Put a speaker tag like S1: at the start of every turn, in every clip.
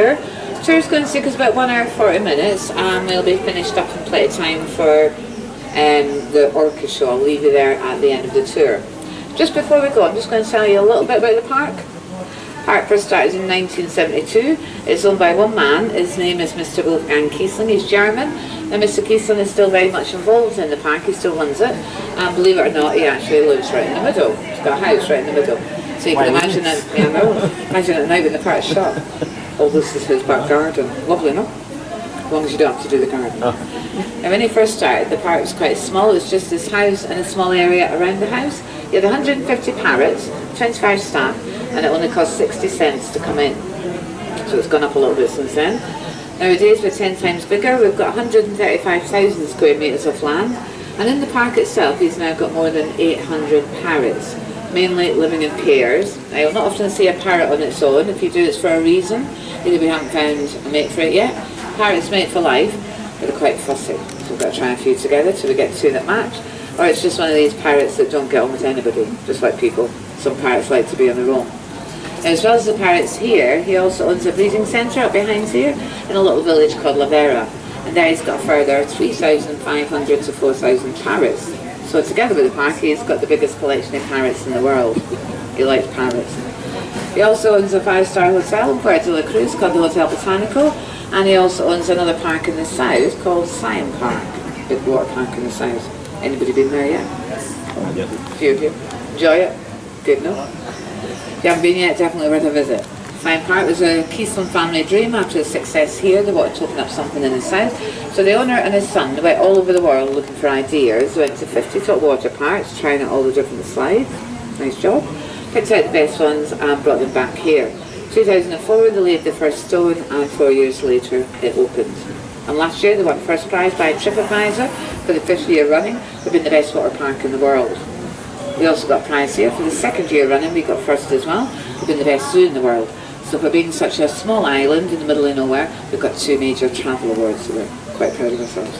S1: The tour's going to take us about 1 hour 40 minutes and we'll be finished up in plenty of time for the orca show. I'll leave you there at the end of the tour. Just before we go, I'm just going to tell you a little bit about the park. The park first started in 1972. It's owned by one man. His name is Mr. Wolfgang Kiesling. He's German. And Mr. Kiesling is still very much involved in the park. He still runs it. And believe it or not, he actually lives right in the middle. He's got a house right in the middle. So you can imagine it, imagine it now when the park's shut. Oh, this is his back garden. Lovely, no? As long as you don't have to do the garden. Oh. And when he first started, the park was quite small. It was just this house and a small area around the house. You had 150 parrots, 25 staff, and it only cost 60 cents to come in. So it's gone up a little bit since then. Nowadays we're 10 times bigger. We've got 135,000 square metres of land. And in the park itself, he's now got more than 800 parrots, mainly living in pairs. Now, you'll not often see a parrot on its own. If you do, it's for a reason. Either we haven't found a mate for it yet. Parrots mate for life, but they're quite fussy. So we've got to try a few together till we get two that match. Or it's just one of these parrots that don't get on with anybody, just like people. Some parrots like to be on their own. Now, as well as the parrots here, he also owns a breeding centre up behind here in a little village called La Vera. And there he's got a further 3,500 to 4,000 parrots. So together with the park, he's got the biggest collection of parrots in the world. He likes parrots. He also owns a 5-star hotel in Puerto La Cruz called the Hotel Botanico, and he also owns another park in the south called Siam Park, big water park in the south. Anybody been there yet?
S2: Yeah.
S1: A few of you? Enjoy it? Good, no? If you haven't been yet, definitely worth a visit. Siam Park was a Kiesling family dream. After the success here, they wanted to open up something in the south. So the owner and his son, they went all over the world looking for ideas. They went to 50 top water parks, trying out all the different slides. Nice job. Picked out the best ones and brought them back here. 2004, they laid the first stone, and 4 years later, it opened. And last year, they won first prize by TripAdvisor for the 5th year running for being the best water park in the world. We also got a prize here for the 2nd year running. We got first as well for being the best zoo in the world. So for being such a small island in the middle of nowhere, we've got 2 major travel awards, so we're quite proud of ourselves.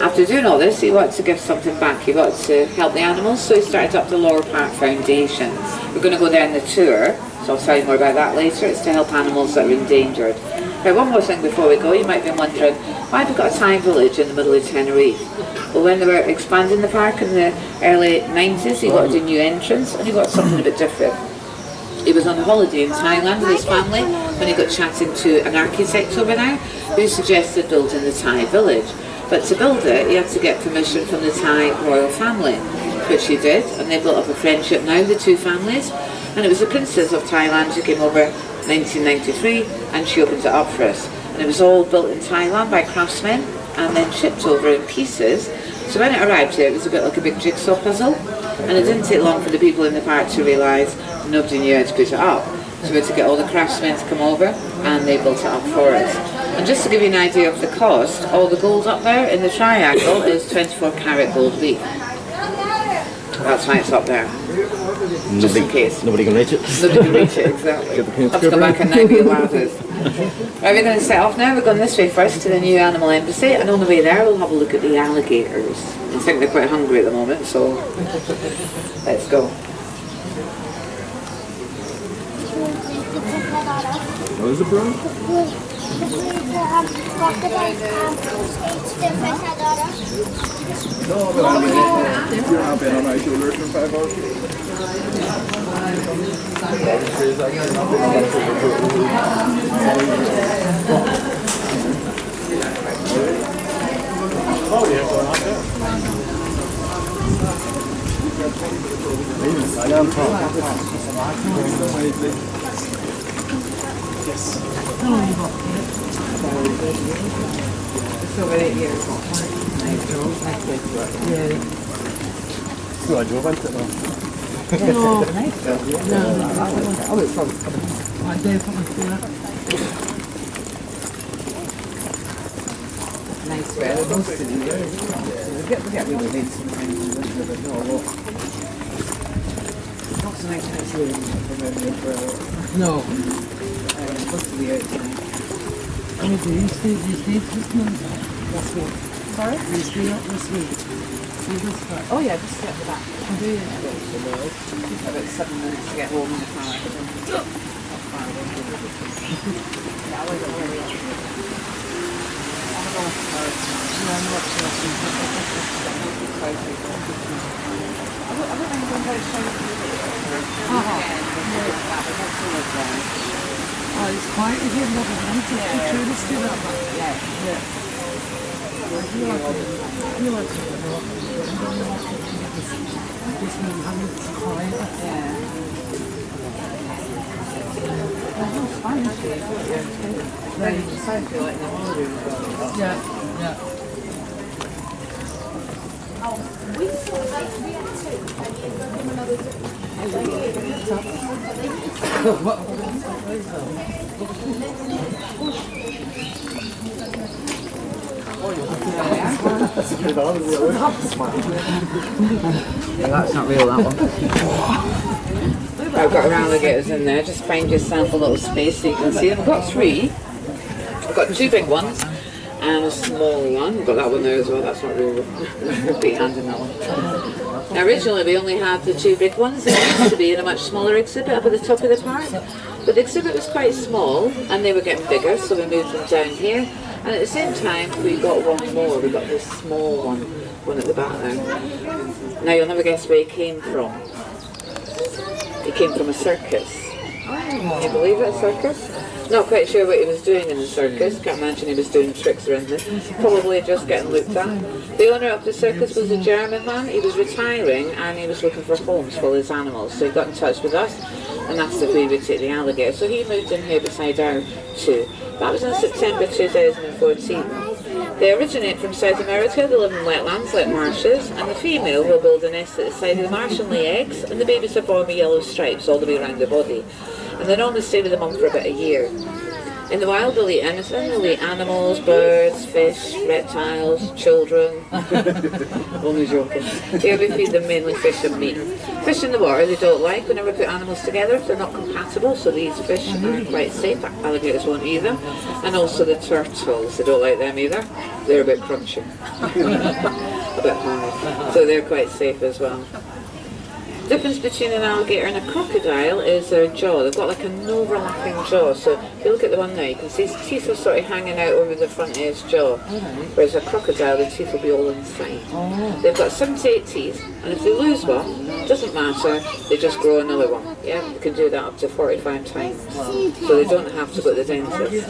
S1: After doing all this, he wanted to give something back. He wanted to help the animals, so he started up the Loro Parque Foundation. We're going to go there in the tour, so I'll tell you more about that later. It's to help animals that are endangered. Now, one more thing before we go, you might be wondering, why have we got a Thai village in the middle of Tenerife? Well, when they were expanding the park in the early 90s, he wanted a new entrance, and he wanted something a bit different. He was on holiday in Thailand with his family when he got chatting to an architect over there who suggested building the Thai village. But to build it, he had to get permission from the Thai royal family, which he did, and they built up a friendship now, the two families. And it was the Princess of Thailand who came over in 1993, and she opened it up for us. And it was all built in Thailand by craftsmen and then shipped over in pieces. So when it arrived here, it was a bit like a big jigsaw puzzle. And it didn't take long for the people in the park to realise nobody knew how to put it up. So we had to get all the craftsmen to come over, and they built it up for us. And just to give you an idea of the cost, all the gold up there in the triangle is 24 carat gold leaf. That's why it's up there. Just in case.
S2: Nobody can reach it.
S1: Nobody can reach it, exactly. Have to go back and now be ladders. Right, we're going to set off now. We're going this way first to the new animal embassy, and on the way there we'll have a look at the alligators. I think they're quite hungry at the moment, so let's go.
S2: What is it, bro? No, but I mean, you're not been on my shoulder for 5 hours. Oh, yeah, going out there. Yes.
S1: It's over 8 years. Yeah.
S2: No, I drove into it though.
S1: No, nice.
S2: Oh, it's from.
S1: I do something. Nice weather, most of the year. We get really late sometimes, but not a lot. Not so nice actually no. Supposed to be outside.
S3: Oh, do you stay this month?
S1: This week. Sorry?
S3: You stay up this week? See this part?
S1: Oh yeah, just get the back.
S3: I do.
S1: About 7 minutes to get home in the car. Not far,
S3: Oh, it's quite here, but it's tourist do that. Yeah. I feel like this means having it's quiet.
S1: Yeah.
S3: Yeah, yeah.
S1: That's not real, that one. I've got alligators in there, just find yourself a little space so you can see them. I've got three. I've got two big ones and a smaller one. I've got that one there as well, that's not real. Big hand in that one. Now originally we only had the two big ones. They used to be in a much smaller exhibit up at the top of the park. But the exhibit was quite small and they were getting bigger, so we moved them down here. And at the same time we got one more. We got this small one at the back there. Now you'll never guess where he came from. He came from a circus. Can you believe it, a circus? Not quite sure what he was doing in the circus. Can't imagine he was doing tricks or anything. Probably just getting looked at. The owner of the circus was a German man. He was retiring and he was looking for homes for his animals. So he got in touch with us and asked if we would take the alligator. So he moved in here beside our two. That was in September 2014. They originate from South America. They live in wetlands like marshes, and the female will build a nest at the side of the marsh and lay eggs, and the babies are born with yellow stripes all the way around their body. And they normally stay with the mum for about a year. In the wild they'll eat anything. They'll eat animals, birds, fish, reptiles, children. Only joking. Here we feed them mainly fish and meat. Fish in the water they don't like. Whenever we put animals together, they're not compatible, so these fish are quite safe. Alligators won't eat them. And also the turtles, they don't like them either. They're a bit crunchy. A bit hard. So they're quite safe as well. The difference between an alligator and a crocodile is their jaw. They've got like an overlapping jaw. So if you look at the one now, you can see his teeth are sort of hanging out over the front of his jaw. Whereas a crocodile, the teeth will be all inside. They've got 78 teeth, and if they lose one, it doesn't matter, they just grow another one. Yeah, they can do that up to 45 times. So they don't have to go to the dentist.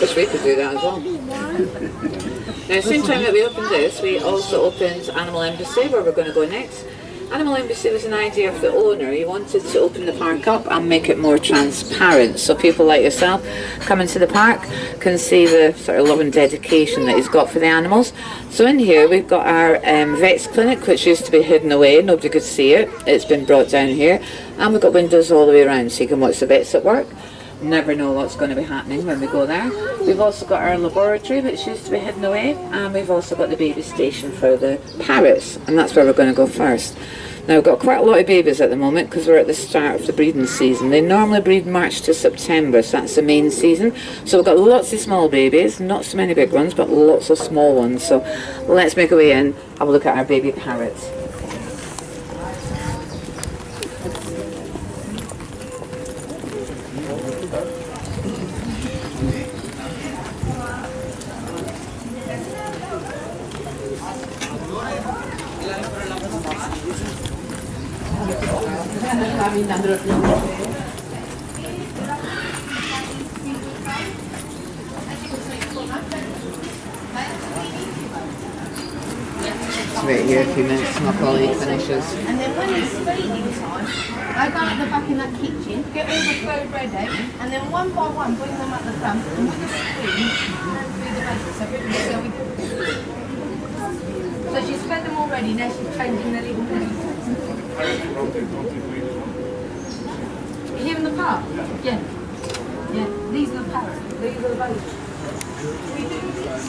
S1: Which we could do that as well. Now, same time that we opened this, we also opened Animal Embassy, where we're going to go next. Animal Embassy was an idea of the owner. He wanted to open the park up and make it more transparent, so people like yourself coming to the park can see the sort of love and dedication that he's got for the animals. So in here we've got our vet's clinic, which used to be hidden away, nobody could see it. It's been brought down here, and we've got windows all the way around so you can watch the vets at work. Never know what's going to be happening when we go there. We've also got our laboratory, which used to be hidden away, and we've also got the baby station for the parrots, and that's where we're going to go first. Now we've got quite a lot of babies at the moment because we're at the start of the breeding season. They normally breed March to September, so that's the main season. So we've got lots of small babies, not so many big ones, but lots of small ones. So let's make our way in, have a look at our baby parrots. Wait here a few minutes till my colleague finishes.
S4: And then when it's feeding time, I go at the back in that kitchen, get all the food ready, and then one by one bring them at the front, and with the spoon, hand through the bases, so everything's going. So she's fed them already, now she's changing their little names. You hear them the part? Yeah. Yeah, these are the parrots, these are the babies. We do this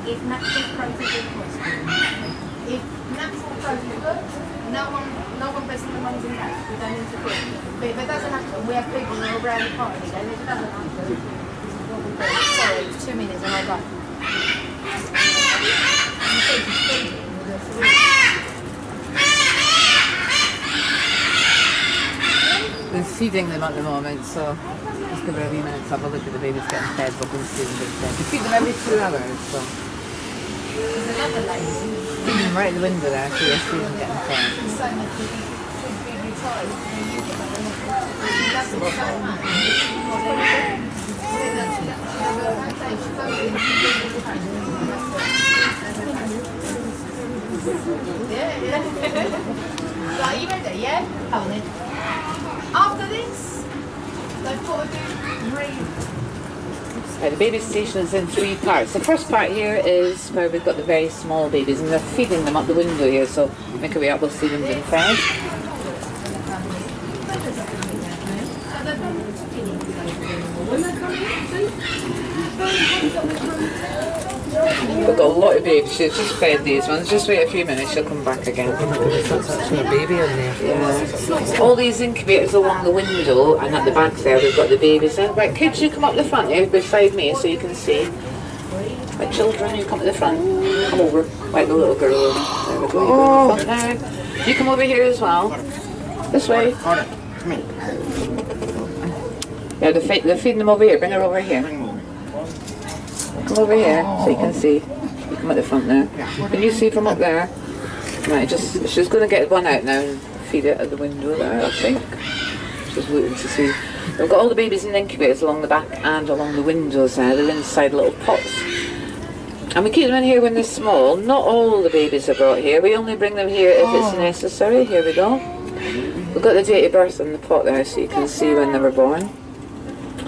S4: if natural process is possible. If natural process works, no one presses the mums and dads. We don't interfere. But if it doesn't happen, we have people who are around the party. And if it doesn't happen, this is what we do. Sorry, it's 2 minutes and I'll go.
S1: We're feeding them at the moment, so just give it a wee minute to have a look at the babies getting fed. We'll go and see them get fed. We feed them every 2 hours, so.
S4: There's another lady.
S1: Feeding them right at the window there, so you'll see them getting fed.
S4: So much big retired. She doesn't so much. Yeah. Right, you ready? Yeah? Hold it. After this, they've got to do
S1: Right, the baby station is in 3 parts. The first part here is where we've got the very small babies, and they're feeding them up the window here, so make our way up, we'll see them being fed. We've got a lot of babies. She's just fed these ones. Just wait a few minutes, she'll come back again.
S3: That's actually a baby in there.
S1: Yeah. All these incubators along the window, and at the back there we've got the babies in. Right, kids, you come up the front here beside me so you can see. Right, children, you come to the front. Come over, like the little girl. There we go. You go in the front now. You come over here as well. This way. Yeah, they're feeding them over here. Bring her over here. Come over here so you can see. You come at the front there. Can you see from up there? Right, she's going to get one out now and feed it at the window there, I think. She's looking to see. We've got all the babies in the incubators along the back and along the windows there. They're inside little pots. And we keep them in here when they're small. Not all the babies are brought here. We only bring them here if it's necessary. Here we go. We've got the date of birth in the pot there so you can see when they were born.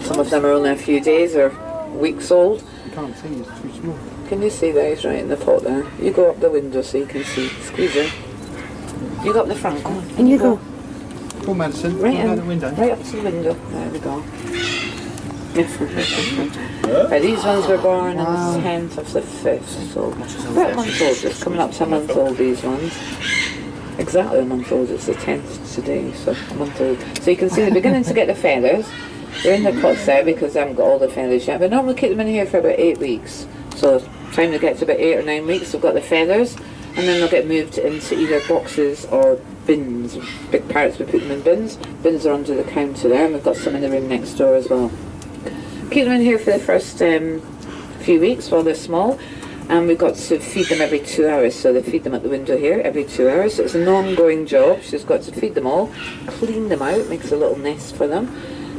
S1: Some of them are only a few days or weeks old.
S2: Can't see, it's too small.
S1: Can you see those right in the pot there? You go up the window so you can see. Squeeze in. You go up the front, come on.
S3: And you go.
S2: Full medicine,
S1: Right
S2: out
S1: in,
S2: the window.
S1: right up to the window. There we go. Right, these ones were born on the 10th of the 5th, so about a month old. Just coming up to a month old, these ones. Exactly a month old. It's the 10th today, so a month old. So you can see they're beginning to get the feathers. They're in the pots there because they haven't got all the feathers yet. But normally keep them in here for about 8 weeks. So time they get to about 8 or 9 weeks, they've got the feathers, and then they'll get moved into either boxes or bins. Big parrots, we put them in bins. Bins are under the counter there, and we've got some in the room next door as well. Keep them in here for the first few weeks while they're small, and we've got to feed them every 2 hours. So they feed them at the window here every 2 hours. So it's an ongoing job. She's got to feed them all, clean them out, makes a little nest for them.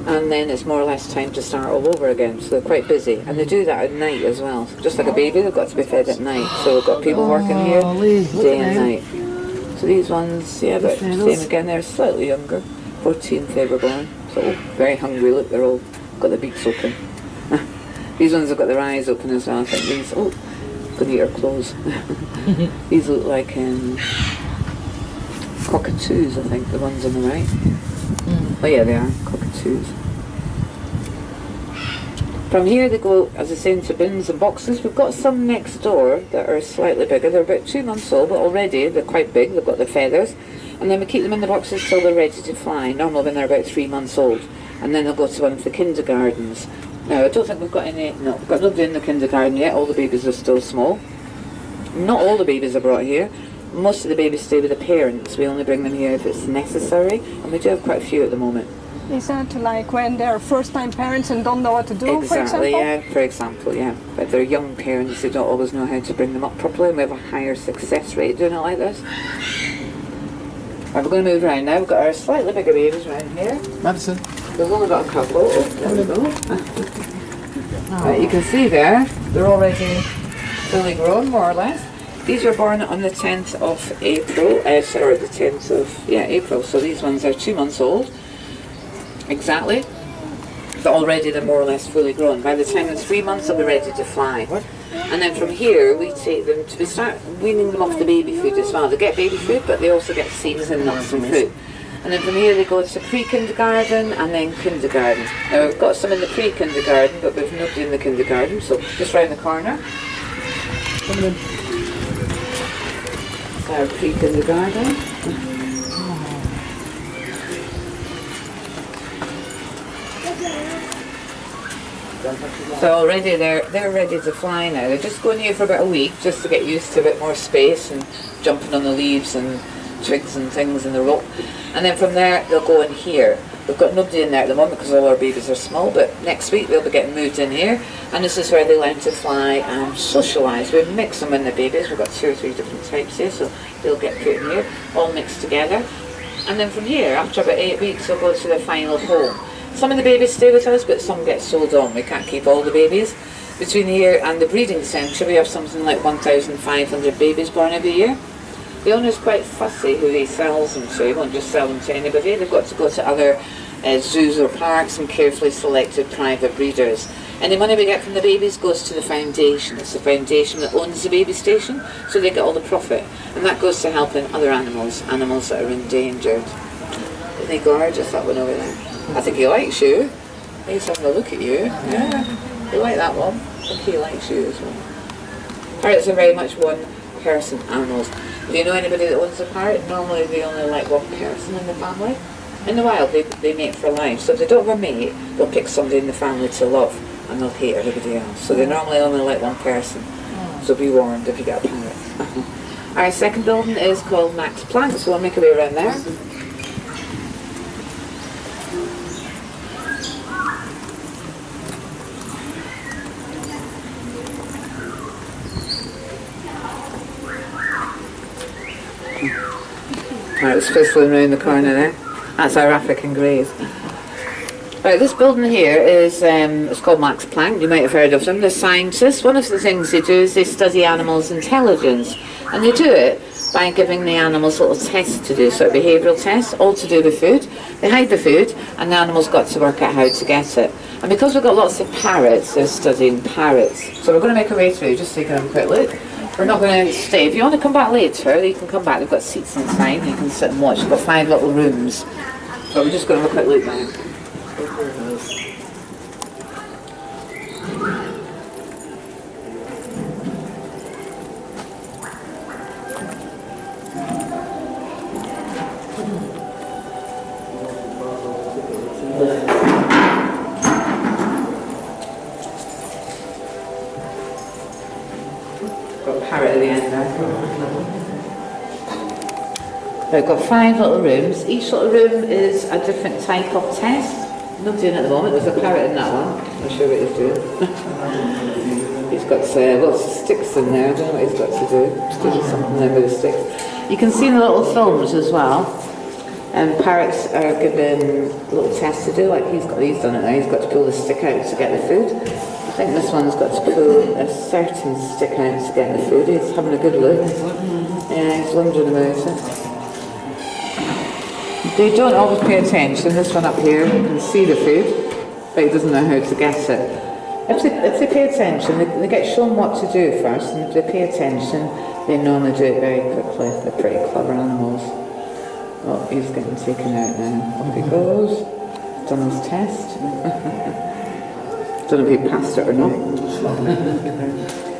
S1: And then it's more or less time to start all over again, so they're quite busy. And they do that at night as well. Just like a baby, they've got to be fed at night. So we've got people working here day and night. So these ones, yeah, but same again, they're slightly younger. 14th they were born. So very hungry, look, they're all got their beaks open. These ones have got their eyes open as well. I think these, gonna eat our clothes. These look like cockatoos, I think, the ones on the right. Oh yeah, they are cockatoos. From here they go, as I say, into bins and boxes. We've got some next door that are slightly bigger. They're about 2 months old, but already they're quite big. They've got their feathers. And then we keep them in the boxes till they're ready to fly, normally when they're about 3 months old. And then they'll go to one of the kindergartens. Now, I don't think we've got any, no, we've got nobody in the kindergarten yet. All the babies are still small. Not all the babies are brought here. Most of the babies stay with the parents. We only bring them here if it's necessary, and we do have quite a few at the moment.
S5: Is that like when they're first-time parents and don't know what to do, for example?
S1: Yeah, for example, yeah. But they're young parents, they don't always know how to bring them up properly, and we have a higher success rate doing it like this. Right, we're going to move around now. We've got our slightly bigger babies around here.
S2: Medicine.
S1: We've only got a couple. Oh, there we go. Right, you can see there, they're already fully grown, more or less. These were born on the 10th of April, sorry, the 10th of, April. So these ones are 2 months old, exactly. But already they're more or less fully grown. By the time they're 3 months, they'll be ready to fly. And then from here, we take them we start weaning them off the baby food as well. They get baby food, but they also get seeds and nuts and fruit. And then from here, they go to pre-kindergarten and then kindergarten. Now, we've got some in the pre-kindergarten, but we've nobody in the kindergarten, so just round the corner.
S2: Coming in.
S1: Our pre-kindergarten. So already they're ready to fly now. They're just going here for about a week just to get used to a bit more space and jumping on the leaves and twigs and things in the rope. And then from there they'll go in here. We've got nobody in there at the moment because all our babies are small, but next week they'll be getting moved in here, and this is where they learn to fly and socialise. We mix them in the babies. We've got 2 or 3 different types here, so they'll get put in here, all mixed together. And then from here, after about 8 weeks, they'll go to their final home. Some of the babies stay with us, but some get sold on. We can't keep all the babies. Between here and the breeding centre, we have something like 1,500 babies born every year. The owner's quite fussy who he sells them to. He won't just sell them to anybody. They've got to go to other zoos or parks and carefully selected private breeders. Any money we get from the babies goes to the foundation. It's the foundation that owns the baby station, so they get all the profit. And that goes to helping other animals that are endangered. Isn't he gorgeous, that one over there? I think he likes you. He's having a look at you. Yeah, you like that one? I think he likes you as well. Parrots are very much one-person animals. Do you know anybody that owns a parrot? Normally they only like one person in the family. In the wild they mate for life, so if they don't have a mate, they'll pick somebody in the family to love and they'll hate everybody else. So they normally only like one person, so be warned if you get a parrot. Our second building is called Max Planck, so we'll make our way around there. Right, it's fizzling around the corner there. That's our African greys. Right, this building here is it's called Max Planck. You might have heard of them. They're scientists. One of the things they do is they study animals' intelligence, and they do it by giving the animals little tests to do, sort of behavioural tests, all to do with food. They hide the food, and the animals got to work out how to get it. And because we've got lots of parrots, they're studying parrots. So we're going to make our way through, just taking a quick look. We're not going to stay. If you want to come back later, you can come back. They've got seats inside. You can sit and watch. They've got 5 little rooms. But we're just going to have a quick look now. Parrot at the end there. We've got 5 little rooms. Each little room is a different type of test. Not doing it at the moment. There's a parrot in that one. I'm not sure what he's doing. He's got lots of sticks in there. I don't know what he's got to do. He's doing something there with the sticks. You can see the little films as well. And parrots are given little tests to do. Like he's done it now. He's got to pull the stick out to get the food. I think this one's got to pull a certain stick out to get the food. He's having a good look. Yeah, he's wondering about it. They don't always pay attention. This one up here, you can see the food, but he doesn't know how to get it. If they pay attention, they get shown what to do first, and if they pay attention, they normally do it very quickly. They're pretty clever animals. Oh, he's getting taken out now. Off he goes. Done his test. Don't know if he passed it or not.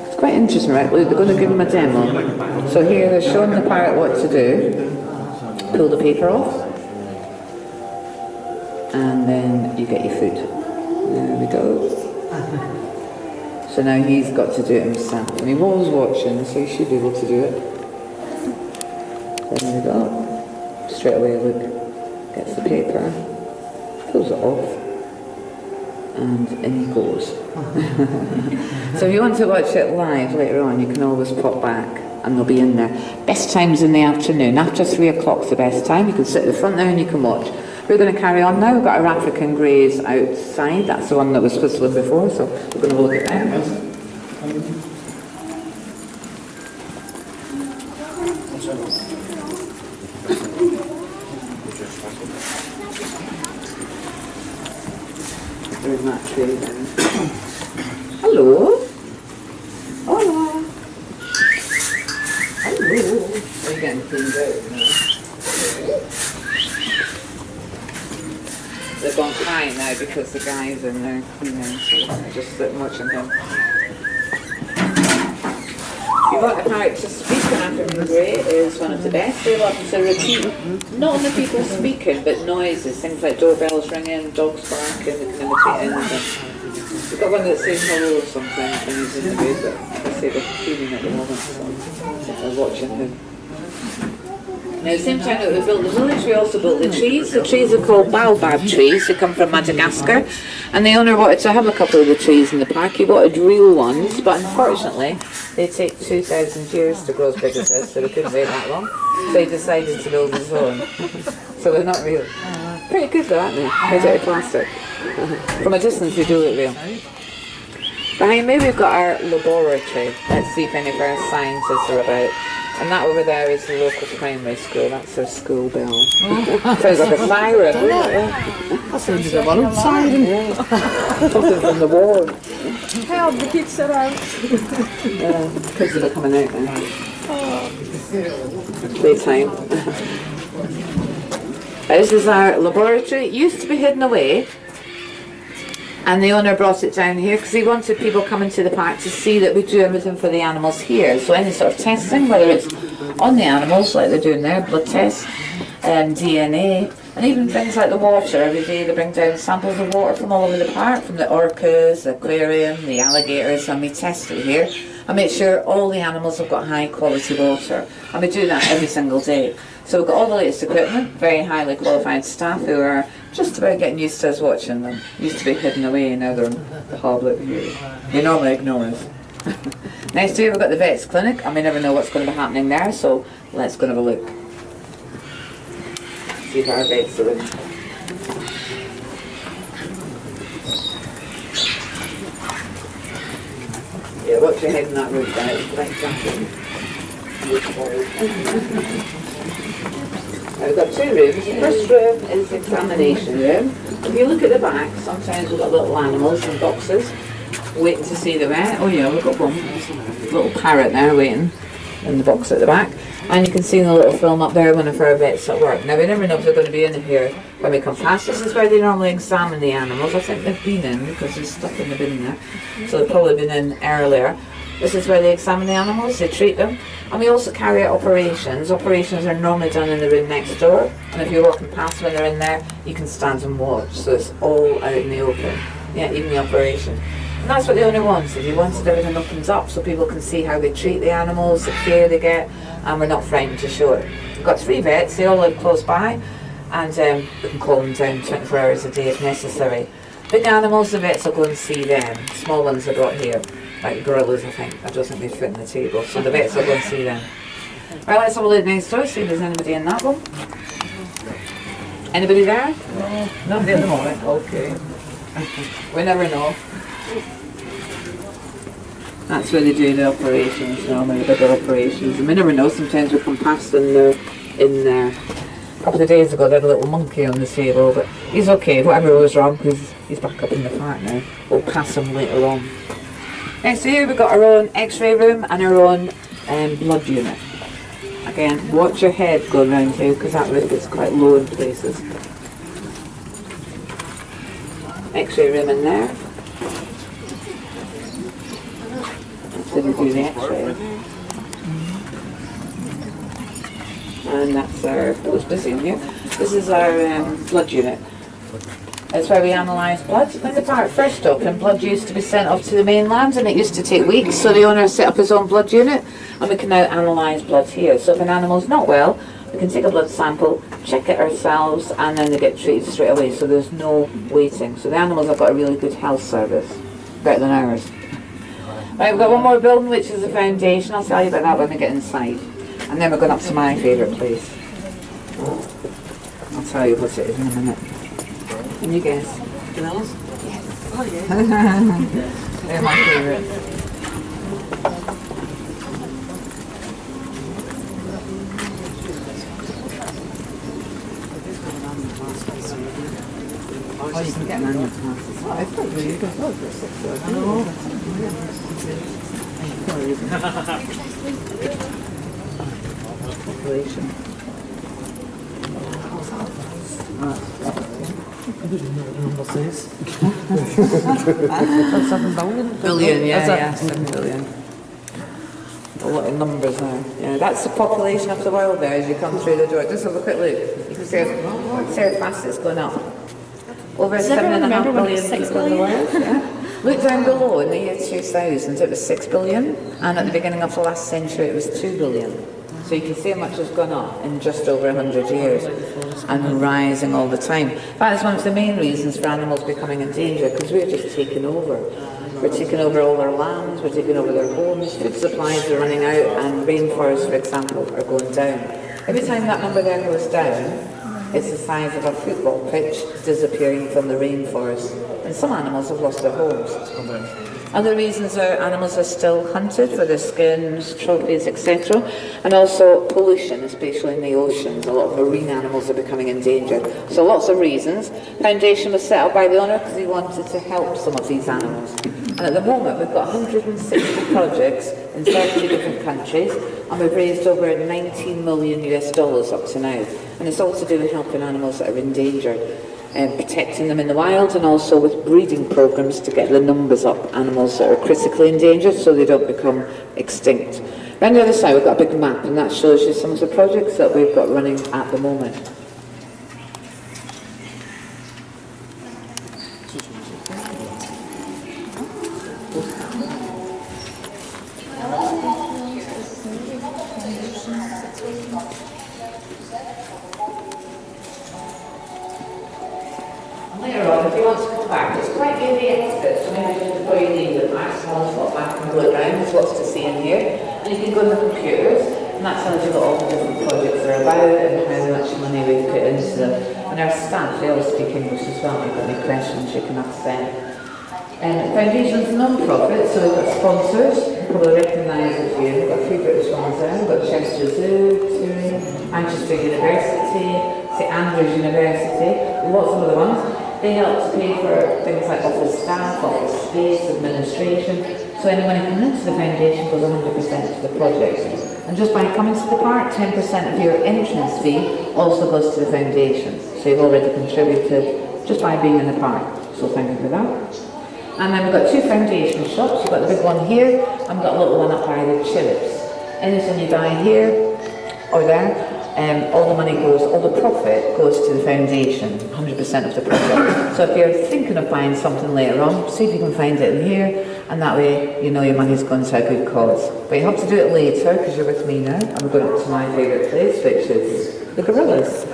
S1: It's quite interesting, right? They're going to give him a demo. So here they're showing the parrot what to do. Pull the paper off. And then you get your food. There we go. So now he's got to do it himself. And he was watching, so he should be able to do it. There we go. Straight away, look. Gets the paper. Pulls it off. And in he goes. So if you want to watch it live later on, you can always pop back and they'll be in there. Best time's in the afternoon. After 3 o'clock's the best time. You can sit at the front there and you can watch. We're going to carry on now. We've got our African greys outside. That's the one that was supposed to live before, so we're going to look at that. There's that tree then. Hello. Hola. Hello. Are you getting cleaned out now? They've gone crying now because the guy's in there cleaning, so I just sit watching him. If you want a parrot to speak, an African grey is one of the best. They love to repeat, not only people speaking, but noises, things like doorbells ringing, dogs barking, they can imitate anything. We've got one that says hello sometimes when he's in the bed, but I say they're cleaning at the moment, so we're watching him. Now, at the same time that we built the village, we also built the trees. The trees are called baobab trees. They come from Madagascar. And the owner wanted to have a couple of the trees in the park. He wanted real ones, but unfortunately, they take 2,000 years to grow as big as this, so we couldn't wait that long. So he decided to build his own. So they're not real. Pretty good though, aren't they? Made out of plastic. From a distance, they do look real. Behind me, we've got our laboratory. Let's see if any of our scientists are about. And that over there is the local primary school. That's our school bell. Sounds like a siren.
S3: That sounds like a siren.
S1: Something from the wall.
S5: Help, the kids are out.
S1: Kids are coming out now. Playtime. This is our laboratory. It used to be hidden away. And the owner brought it down here because he wanted people coming to the park to see that we do everything for the animals here. So any sort of testing, whether it's on the animals like they're doing there, blood tests, DNA, and even things like the water. Every day they bring down samples of water from all over the park, from the orcas, the aquarium, the alligators, and we test it here and make sure all the animals have got high quality water. And we do that every single day. So we've got all the latest equipment, very highly qualified staff who are just about getting used to us watching them. Used to be hidden away, now they're in public view. They normally ignore us. Next to it we've got the vet's clinic, and we never know what's going to be happening there, so let's go and have a look. See if our vets are in. Yeah, watch your head in that room, guys. Like jumping. We've got two rooms. The first room is the examination room. If you look at the back, sometimes we've got little animals in boxes waiting to see the vet. Oh yeah, we've got one. Little parrot there waiting in the box at the back. And you can see in the little film up there one of our vets at work. Now we never know if they're going to be in here when we come past. This is where they normally examine the animals. I think they've been in because there's stuff in the bin there. So they've probably been in earlier. This is where they examine the animals, they treat them. And we also carry out operations. Operations are normally done in the room next door. And if you're walking past when they're in there, you can stand and watch. So it's all out in the open. Yeah, even the operation. And that's what the owner wanted. He wanted everything opened up so people can see how they treat the animals, the care they get, and we're not frightened to show it. We've got 3 vets, they all live close by, and we can call them down 24 hours a day if necessary. Big animals, the vets will go and see them. Small ones are brought here. Like gorillas, I think. I don't think they fit in the table, so the vets will go and see them. Right, let's have a look next door, see if there's anybody in that one. Anybody there? No. Nobody at the moment? Okay. We never know. That's where they do the operations, normally the bigger operations. And we never know, sometimes we come past and they're in there. A couple of days ago they had a little monkey on the table, but he's okay, whatever goes wrong, because he's back up in the park now. We'll pass him later on. Next to here we've got our own x-ray room and our own blood unit. Again, watch your head going around here because that roof is quite low in places. X-ray room in there. That's where we do the x-ray. And that's our, it was busy in here. This is our blood unit. That's where we analyse blood. When the park first opened, blood used to be sent off to the mainland and it used to take weeks, so the owner set up his own blood unit and we can now analyse blood here. So if an animal's not well, we can take a blood sample, check it ourselves, and then they get treated straight away, so there's no waiting. So the animals have got a really good health service, better than ours. Right, we've got one more building which is the foundation. I'll tell you about that when we get inside. And then we're going up to my favourite place. I'll tell you what it is in a minute. Can you guess?
S3: Canals?
S1: Yes.
S3: Oh yeah.
S1: They're my favourite. Oh, you can get an annual pass as well. I thought you could go for population.
S3: I didn't know what the number says.
S1: That's 7 billion? Billion, yeah, 7 billion. A lot of numbers there. Yeah, that's the population of the world there as you come through the door. Just have a quick look. You can see how fast it's going up. Over 7.5 billion people in the world. Yeah. Look down below, in the year 2000 it was 6 billion, and at the beginning of the last century it was 2 billion. So So you can see how much has gone up in just over 100 years and rising all the time. That's one of the main reasons for animals becoming endangered, because we're just taking over. We're taking over all their lands, we're taking over their homes, food supplies are running out, and rainforests, for example, are going down. Every time that number there goes down, it's the size of a football pitch disappearing from the rainforest. And some animals have lost their homes. Other reasons are animals are still hunted for their skins, trophies, etc. And also pollution, especially in the oceans. A lot of marine animals are becoming endangered. So lots of reasons. Foundation was set up by the owner because he wanted to help some of these animals. And at the moment we've got 160 projects in 30 different countries, and we've raised over 19 million US dollars up to now. And it's all to do with helping animals that are endangered, and protecting them in the wild, and also with breeding programs to get the numbers up, animals that are critically endangered so they don't become extinct. Around the other side we've got a big map, and that shows you some of the projects that we've got running at the moment. Later on, if you want to come back, it's quite near the exit, so maybe just before you leave the park, someone spot back and look around, there's lots to see in here. And you can go on the computers, and that tells you what all the different projects are about and how much money we've put into them. And our staff, they all speak English as well. If you've got any questions, you can ask them. Foundation's non-profit, so we've got sponsors, people will recognise a few. We've got a few British ones there. We've got Chester Zoo, Manchester University, St Andrews University, lots of other ones. They help to pay for things like office staff, office space, administration. So any money coming into the foundation goes 100% to the project. And just by coming to the park, 10% of your entrance fee also goes to the foundation. So you've already contributed just by being in the park. So thank you for that. And then we've got two foundation shops. We've got the big one here, and we've got a little one up by the tulips. Anything you buy here or there, all the money goes, all the profit goes to the foundation, 100% of the profit. So if you're thinking of buying something later on, see if you can find it in here, and that way you know your money's going to a good cause. But you have to do it later because you're with me now. I'm going up to my favourite place, which is the gorillas.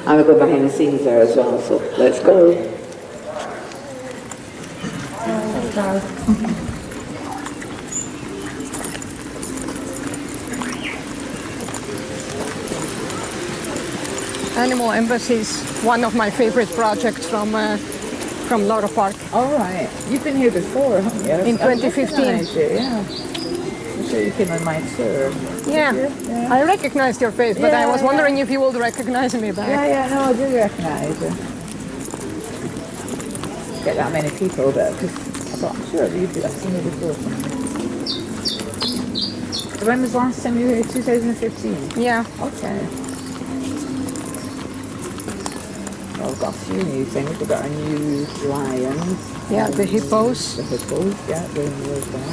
S1: And we're going behind the scenes there as well, so let's go.
S5: Animal Embassy is one of my favorite projects from Loro Parque.
S1: All right. You've been here before, haven't you?
S5: In 2015.
S1: Yeah. I'm sure you came on my tour.
S5: Yeah. I recognized your face, but I was wondering if you would recognize me back.
S1: No, I do recognise you. Get that many people, but I thought, I'm sure I've seen you before. So when was the last time you were here? 2015?
S5: Yeah.
S1: Okay. Well, we've got a few new things. We've got our new lions.
S5: Yeah, the hippos.
S1: The hippos, yeah, they're new as well.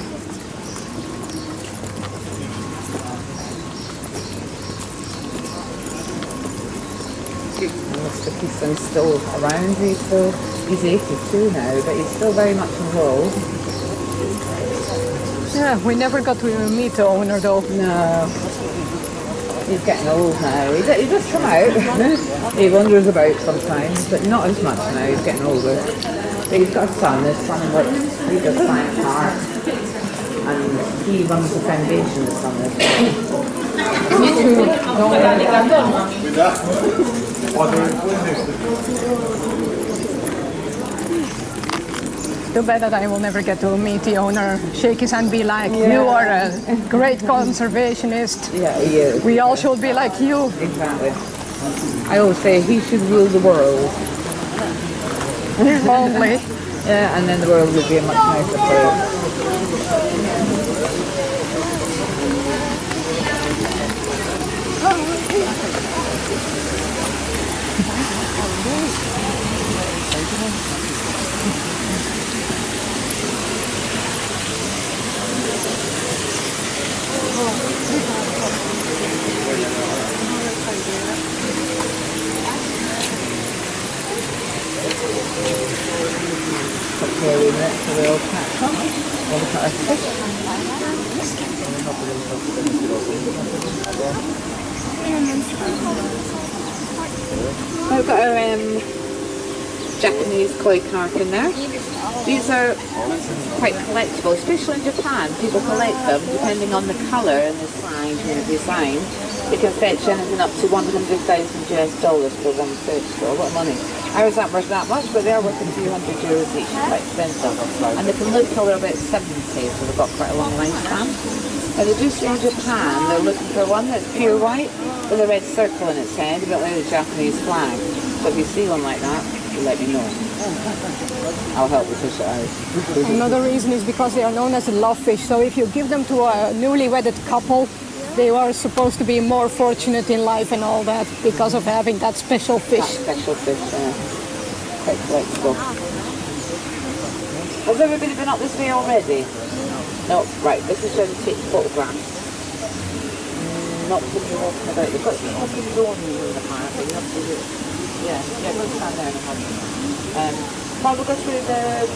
S1: Mr. Keeson's still around. He's 82 now, but he's still very much involved.
S5: Yeah, we never got to meet the owner though.
S1: No. He's getting old now. He does come out. He wanders about sometimes, but not as much now. He's getting older. But he's got a son. His son works. He does science art, and he runs the foundation. The son as well. Me too.
S5: Too bad that I will never get to meet the owner, shake his hand, be like, you are a great conservationist.
S1: Yeah, he is.
S5: We all should be like you.
S1: Exactly. I always say he should rule the world.
S5: Only.
S1: Yeah, and then the world would be a much nicer place. Okay, we met, so we'll catch up. We'll look at our fish. I've got a Japanese koi carp in there. These are quite collectible, especially in Japan. People collect them depending on the colour and the size and the design. It can fetch anything up to 100,000 US dollars for one fish, so a lot of money. Ours aren't worth that much, but they are worth a few hundred euros each, quite expensive. And they can live till they're about 70, so they've got quite a long lifespan. Now they do say in Japan they're looking for one that's pure white with a red circle in its head, a bit like the Japanese flag. So if you see one like that, let me know. I'll help you fish it out.
S5: Another reason is because they are known as a love fish. So if you give them to a newly wedded couple, they are supposed to be more fortunate in life and all that because of having that special fish.
S1: That special fish, quite collectible. Has everybody been up this way already? No, right, this is where they take photographs. Not when you're walking about. They've got some open zones in the park, but you have to do it. Yeah, go stand there and have it. While we go through the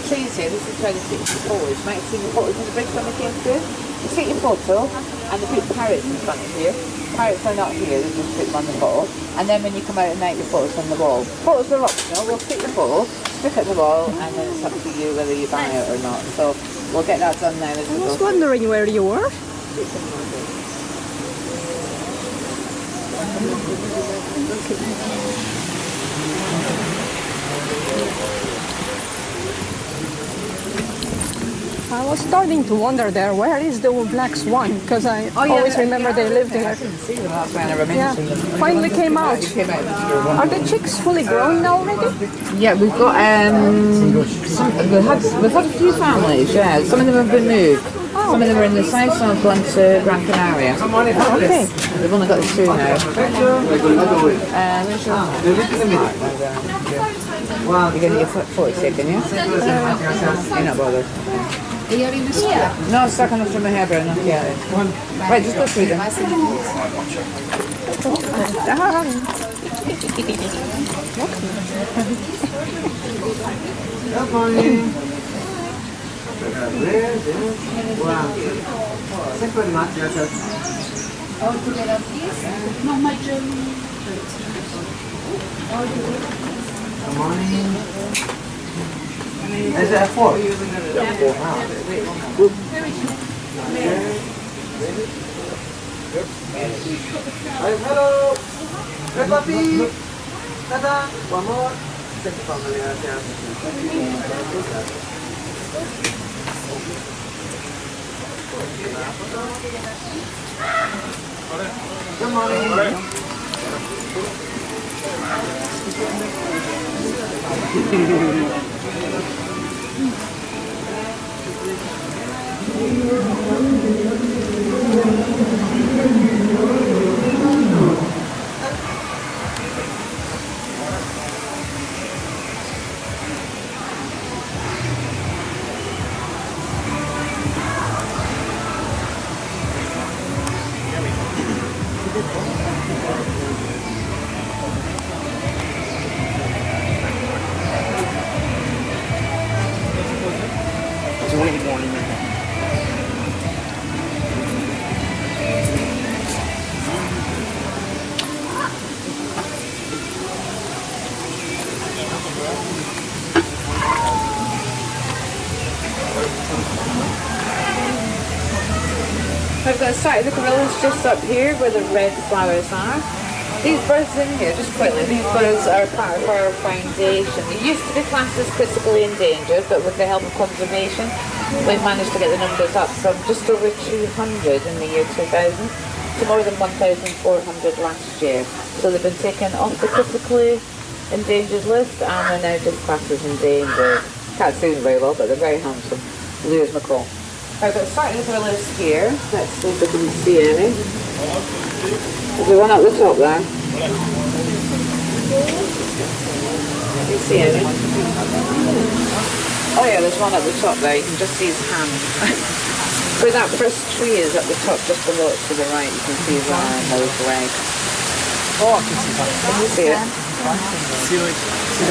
S1: trees here, this is where they take the photos. You might have seen the photos in the bridge when we came through. You take your photo and they put parrots in front of you. Parrots are not here, they just put them on the photo. And then when you come out at night, your photos on the wall. Photos are optional, we'll take the photo, stick it at the wall, and then it's up to you whether you buy it or not. So we'll get that done now as we
S5: I was
S1: go.
S5: wondering where you were. I was starting to wonder there, where is the black swan? Because I always remember they lived there.
S1: I didn't see them, that's why I never
S5: Yeah,
S1: mentioned them.
S5: finally came out. Are the chicks fully grown now already?
S1: Yeah, we've got we've had a few families. Yeah, some of them have been moved. Some of them are in the south, some have gone to Gran Canaria.
S5: Okay.
S1: We've only got the two now. You're going to get photo taken, yeah? You're not bothered. No, it's stuck on from my hair, but not yet. Right, just go through them.
S6: Good morning. Is that four? Yeah, four. Hello. Red puppy. Tada. One more. Second family. Good morning.
S2: It's a windy morning.
S1: I've got a sight of the gorillas just up here where the red flowers are. These birds in here, just quickly, these birds are part of our foundation. They used to be classed as critically endangered, but with the help of conservation, we've managed to get the numbers up from just over 200 in the year 2000 to more than 1,400 last year. So they've been taken off the critically endangered list and are now just classed as endangered. Can't see them very well, but they're very handsome. Blue as McCall. I've got starting with our list here. Let's see if we can see any. There's the one at the top there. Can you see any? Oh yeah, there's one at the top there. You can just see his hand. Where that first tree is at the top, just below it to the right, you can see his arm or his leg.
S2: Oh, I can see that.
S1: Can you see it?
S2: See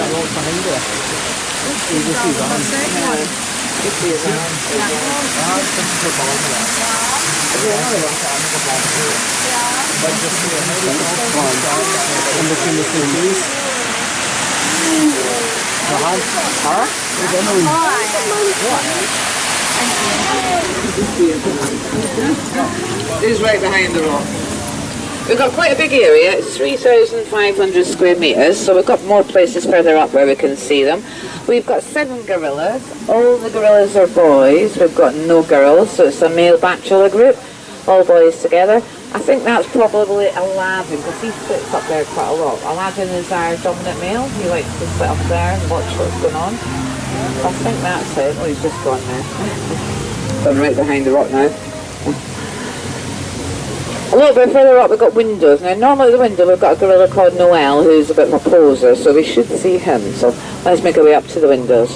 S2: that road behind there? You can see that.
S1: This is right behind the rock. We've got quite a big area. It's 3,500 square metres, so we've got more places further up where we can see them. We've got 7 gorillas. All the gorillas are boys. We've got no girls, so it's a male bachelor group, all boys together. I think that's probably Aladdin, because he sits up there quite a lot. Aladdin is our dominant male. He likes to sit up there and watch what's going on. I think that's it. Oh, he's just gone now. So I'm right behind the rock now. A little bit further up we've got windows. Now normally at the window we've got a gorilla called Noel who's a bit of a poser, so we should see him. So let's make our way up to the windows.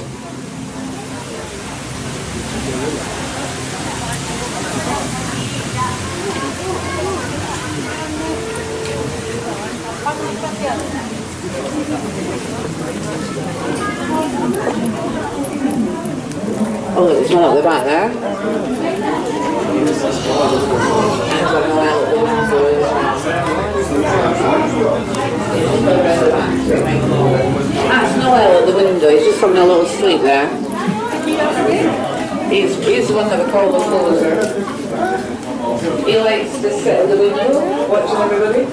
S1: Oh, look, there's one at the back there. That's Noel at the window, he's just having a little sleep there. He's the one that we call the poser. He likes to sit at the window, watching everybody.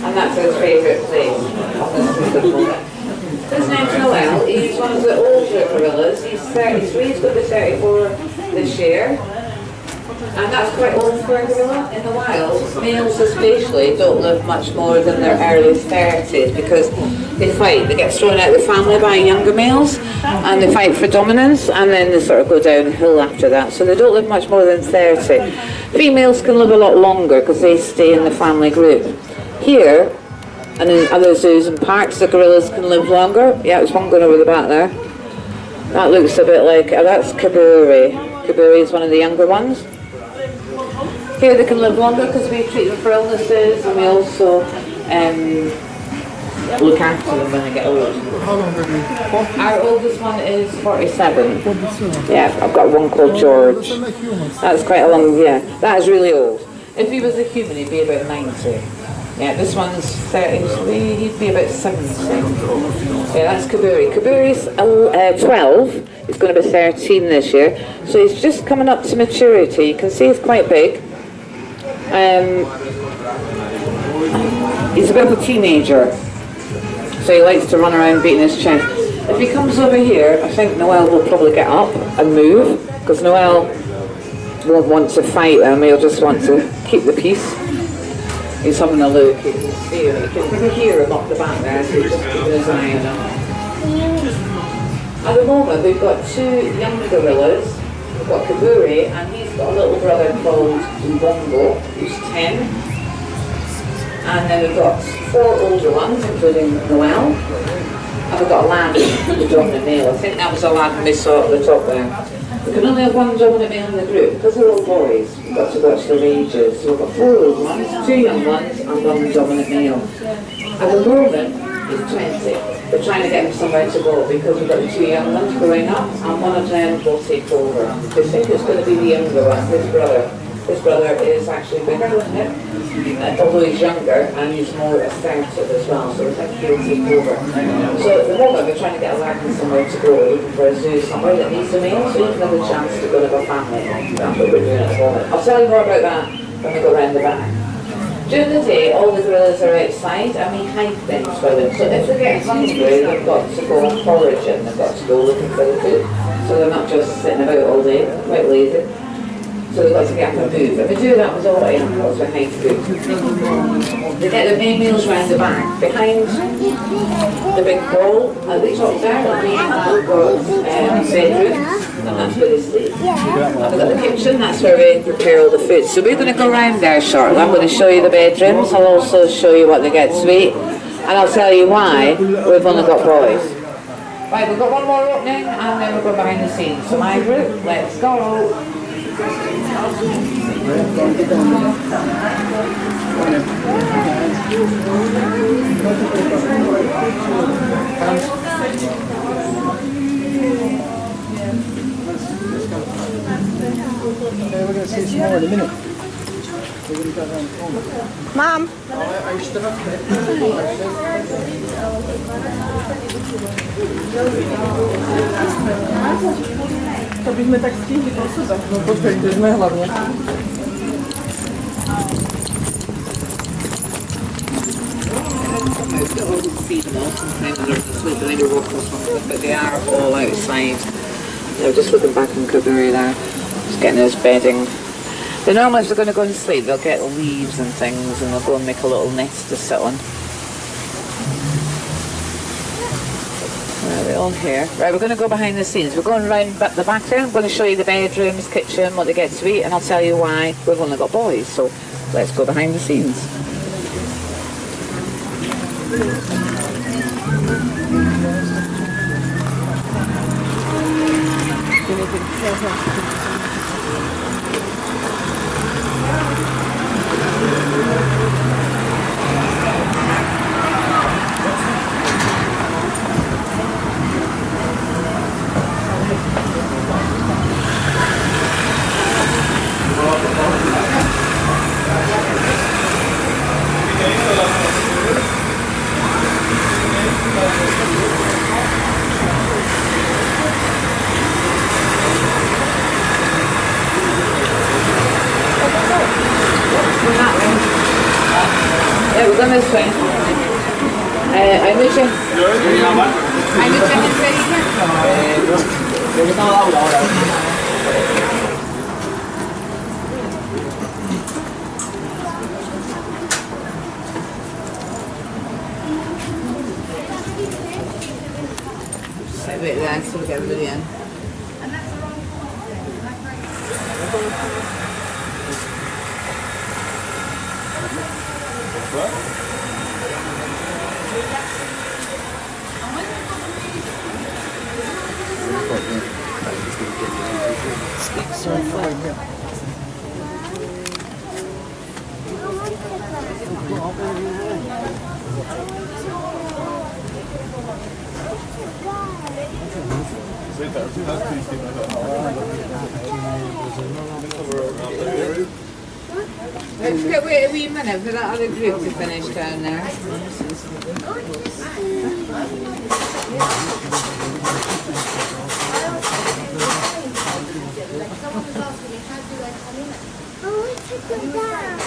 S1: And that's his favourite place. His name's Noel, he's one of the older gorillas. He's 33, he's going to be 34 this year. And that's quite old for a gorilla. In the wild, males especially don't live much more than their early 30s because they fight. They get thrown out of the family by younger males and they fight for dominance and then they sort of go downhill after that. So they don't live much more than 30. Females can live a lot longer because they stay in the family group. Here, and in other zoos and parks, the gorillas can live longer. Yeah, there's one going over the back there. That looks a bit like, that's Kaburi. Kaburi is one of the younger ones. Here they can live longer because we treat them for illnesses and we also look after them when they get old.
S2: How long are they?
S1: Our oldest one is 47. Yeah, I've got one called George. That's quite a long, yeah, that is really old. If he was a human, he'd be about 90. Yeah, this one's 33, he'd be about 70. Yeah, that's Kaburi. Kaburi's 12, he's going to be 13 this year. So he's just coming up to maturity. You can see he's quite big. He's a bit of a teenager. So he likes to run around beating his chest. If he comes over here, I think Noel will probably get up and move. Because Noel won't want to fight him, he'll just want to keep the peace. He's having a look, you can see him, you can hear him up the back there, so he's just keeping his eye on him. At the moment we've got 2 young gorillas. We've got Kaburi and he's got a little brother called Bongo, who's 10. And then we've got 4 older ones, including Noel. And we've got Aladdin, the dominant male. I think that was Aladdin we saw at the top there. We can only have 1 dominant male in the group. Because they're all boys, we've got to watch their ages. So we've got 4 old ones, 2 young ones, and 1 dominant male. At the moment, he's 20. We're trying to get him somewhere to go because we've got the 2 young ones growing up, and one of them will take over. We think it's going to be the younger one, his brother. His brother is actually bigger than him, although he's younger and he's more assertive as well, so we think he'll take over. So at the moment we're trying to get Aladdin somewhere to go, looking for a zoo somewhere that needs a male, so he can have a chance to go to a family. That's what we're doing at the moment. I'll tell you more about that when we go around the back. During the day, all the gorillas are outside and we hide things for them. So if they get hungry, they've got to go and forage and they've got to go looking for the food. So they're not just sitting about all day, they're quite lazy. So they've got to get up and move. And we do that with all the animals, we hide food. They get the main meals round the back. Behind the big wall at the top there, we've got bedrooms, and that's where they sleep. And we've got the kitchen, that's where we prepare all the food. So we're going to go round there shortly. I'm going to show you the bedrooms, I'll also show you what they get to eat, and I'll tell you why we've only got boys. Right, we've got one more opening, and then we'll go behind the scenes. So my group, let's go.
S2: going to see some more in a minute. We're going to go around the corner.
S5: Mom,
S3: To byśmy tak chcieli po cudach, no bo będziemy hlavně.
S1: See them all sometimes they're asleep and they're walking or something, but they are all outside. They're just looking back in cookery there, just getting his bedding. They normally, if they're going to go to sleep, they'll get leaves and things and they'll go and make a little nest to sit on. Right, we're all here. Right, we're going to go behind the scenes. We're going round the back there. I'm going to show you the bedrooms, kitchen, what they get to eat, and I'll tell you why we've only got boys. So let's go behind the scenes. Yeah, we're going this way. Hay mucha gente ahí.
S6: Yo estaba Laura ahora.
S1: Sit a bit there so we get everybody in. Let's get wait a wee minute for that other group to finish down there.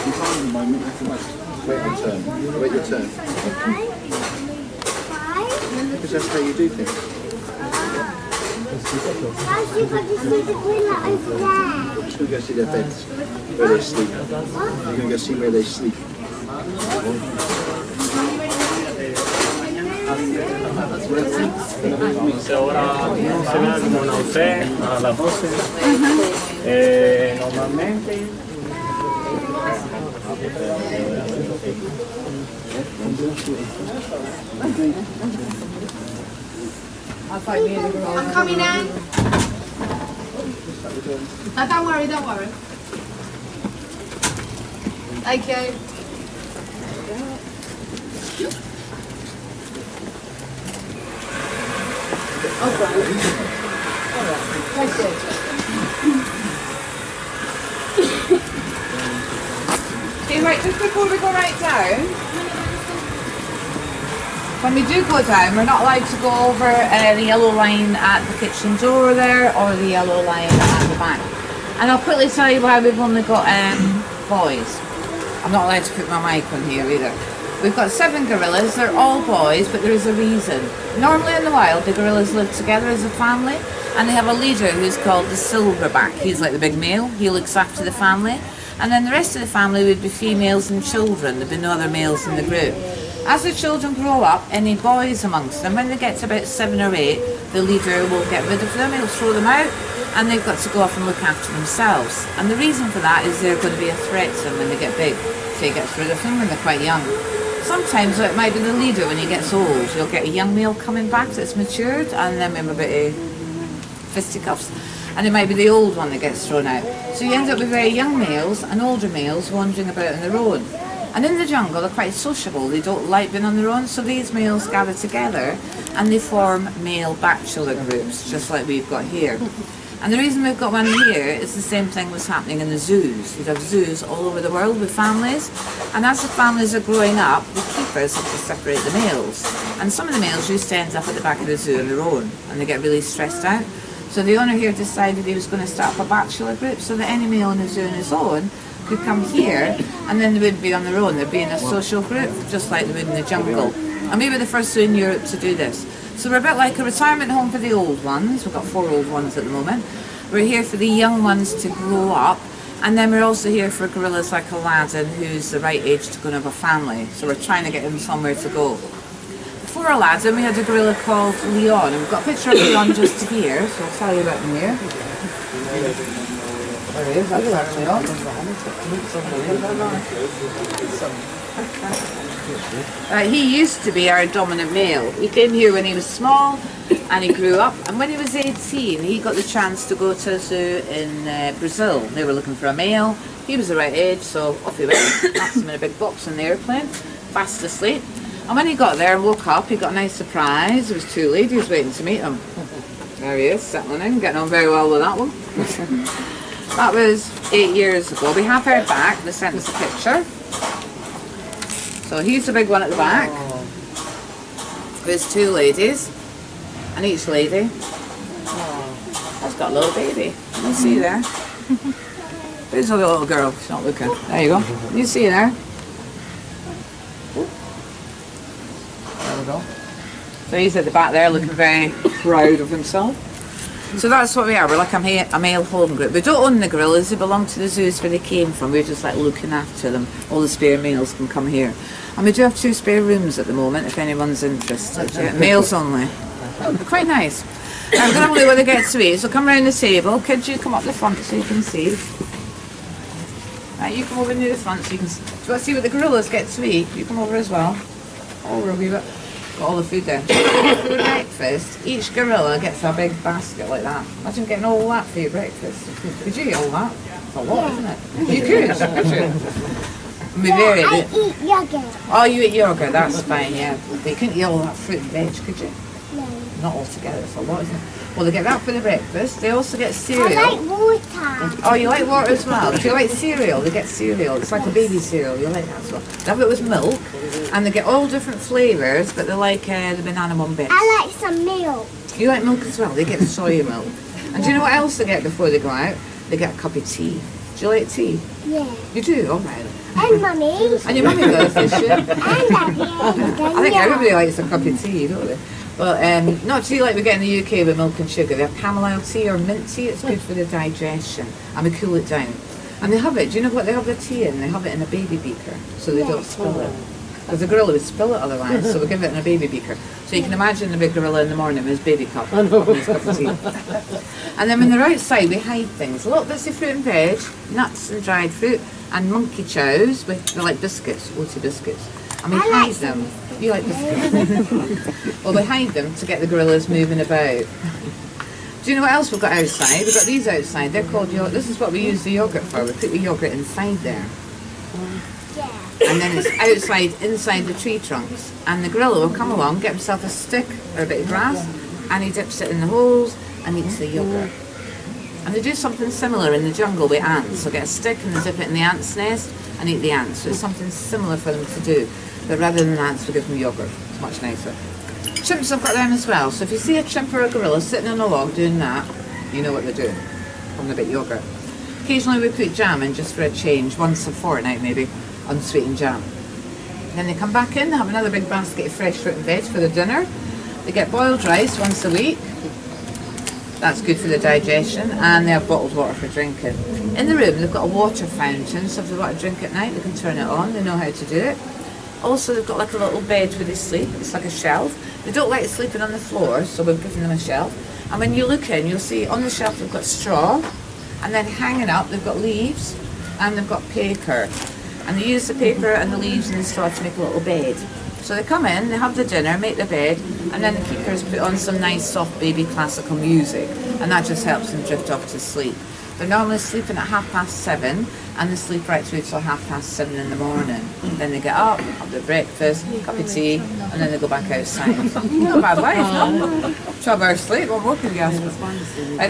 S2: You can't at the moment, you have to wait your turn. Wait your turn. Because that's how you do things. We're just going to go see their beds, where they sleep. You're going to go see where they sleep.
S7: Ahora se ve como una hotel a las 12. Normalmente.
S4: I'm coming in. No, don't worry, don't worry. Thank you.
S1: Okay, right, just before we go right down, when we do go down, we're not allowed to go over the yellow line at the kitchen door there or the yellow line at the back. And I'll quickly tell you why we've only got boys. I'm not allowed to put my mic on here either. We've got 7 gorillas, they're all boys, but there is a reason. Normally in the wild, the gorillas live together as a family, and they have a leader who's called the silverback. He's like the big male, he looks after the family. And then the rest of the family would be females and children, there'd be no other males in the group. As the children grow up, any boys amongst them, when they get to about 7 or 8, the leader will get rid of them, he'll throw them out, and they've got to go off and look after themselves. And the reason for that is they're going to be a threat to them when they get big. So he gets rid of them when they're quite young. Sometimes it might be the leader when he gets old. You'll get a young male coming back that's matured, and then maybe a bit of fisticuffs. And it might be the old one that gets thrown out. So you end up with very young males and older males wandering about on their own. And in the jungle, they're quite sociable. They don't like being on their own, so these males gather together and they form male bachelor groups, just like we've got here. And the reason we've got one here is the same thing was happening in the zoos. You'd have zoos all over the world with families, and as the families are growing up, the keepers have to separate the males. And some of the males used to end up at the back of the zoo on their own, and they get really stressed out. So the owner here decided he was going to start up a bachelor group so that any male in the zoo on his own could come here, and then they wouldn't be on their own, they'd be in a social group, just like they would in the jungle. And we were the first zoo in Europe to do this. So we're a bit like a retirement home for the old ones. We've got 4 old ones at the moment. We're here for the young ones to grow up, and then we're also here for gorillas like Aladdin, who's the right age to go and have a family. So we're trying to get him somewhere to go. Before Aladdin, we had a gorilla called Leon, and we've got a picture of Leon just here, so I'll tell you about him here. There he is, that's Leon. He used to be our dominant male. He came here when he was small and he grew up, and when he was 18 he got the chance to go to a zoo in Brazil. They were looking for a male. He was the right age, so off he went. That's him in a big box on the airplane, fast asleep. And when he got there and woke up, he got a nice surprise. There was 2 ladies waiting to meet him. There he is, settling in, getting on very well with that one. That was 8 years ago. We have heard back, they sent us a picture. So he's the big one at the back. There's 2 ladies, and each lady has got a little baby. You see there? There's a little girl, she's not looking. There you go. You see there? There we go. So he's at the back there looking very proud of himself. So that's what we are. We're like a male home group. We don't own the gorillas. They belong to the zoos where they came from. We're just like looking after them. All the spare males can come here. And we do have 2 spare rooms at the moment if anyone's interested. Yeah, males only. They're quite nice. I'm going to only when they get to eat. So come round the table. Kids, you come up the front so you can see. Right, you come over near the front so you can see. Do you want to see what the gorillas get to eat? You come over as well. Over a wee bit. Got all the food there. For breakfast, each gorilla gets a big basket like that. Imagine getting all that for your breakfast. Could you eat all that? It's a lot, isn't it? You could you?
S8: I eat yogurt.
S1: Oh, you eat yogurt, that's fine, yeah. But you couldn't eat all that fruit and veg, could you?
S8: No.
S1: Not all together, it's a lot, isn't it? Well, they get that for the breakfast. They also get cereal.
S8: I like water.
S1: Oh, you like water as well? Do you like cereal? They get cereal. It's like a baby cereal. You like that as well. They have it with milk, and they get all different flavours, but they're like the banana one bit.
S8: I like some milk.
S1: You like milk as well? They get soya milk. And do you know what else they get before they go out? They get a cup of tea. Do you like tea?
S8: Yeah.
S1: You do? All right.
S8: And mummy.
S1: And your mummy does, does she?
S8: And daddy.
S1: I think everybody likes a cup of tea, don't they? Well, not tea like we get in the UK with milk and sugar. They have chamomile tea or mint tea. It's good for the digestion and we cool it down. And they have it, do you know what they have their tea in? They have it in a baby beaker so they don't spill it. Because the gorilla would spill it otherwise, so we give it in a baby beaker. So you can imagine the big gorilla in the morning with his baby cup, and his cup of tea. And then when they're outside, we hide things. Little bits of fruit and veg, nuts and dried fruit, and monkey chows, they're like biscuits, oaty biscuits. And we hide them. You like biscuits? Well, we hide them to get the gorillas moving about. Do you know what else we've got outside? We've got these outside. They're called yogurt. This is what we use the yogurt for. We put the yogurt inside there.
S8: Yeah.
S1: And then it's outside, inside the tree trunks. And the gorilla will come along, get himself a stick or a bit of grass, and he dips it in the holes and eats the yogurt. And they do something similar in the jungle with ants. So get a stick and they dip it in the ant's nest and eat the ants. So it's something similar for them to do. But rather than ants, we give them yogurt. It's much nicer. Chimps have got them as well. So if you see a chimp or a gorilla sitting on a log doing that, you know what they're doing. Having a bit of yogurt. Occasionally we put jam in just for a change, once a fortnight maybe, unsweetened jam. Then they come back in, they have another big basket of fresh fruit and veg for their dinner. They get boiled rice once a week. That's good for the digestion, and they have bottled water for drinking. In the room they've got a water fountain, so if they want to drink at night they can turn it on, they know how to do it. Also they've got like a little bed where they sleep, it's like a shelf. They don't like sleeping on the floor, so we've given them a shelf. And when you look in, you'll see on the shelf they've got straw, and then hanging up they've got leaves, and they've got paper. And they use the paper and the leaves and the straw to make a little bed. So they come in, they have the dinner, make the bed, and then the keepers put on some nice soft baby classical music, and that just helps them drift off to sleep. They're normally sleeping at 7:30 and they sleep right through till 7:30 in the morning. Then they get up, have their breakfast, cup of tea, and then they go back outside. Not a bad life, no? 12 hours sleep, what more can you ask for? Right,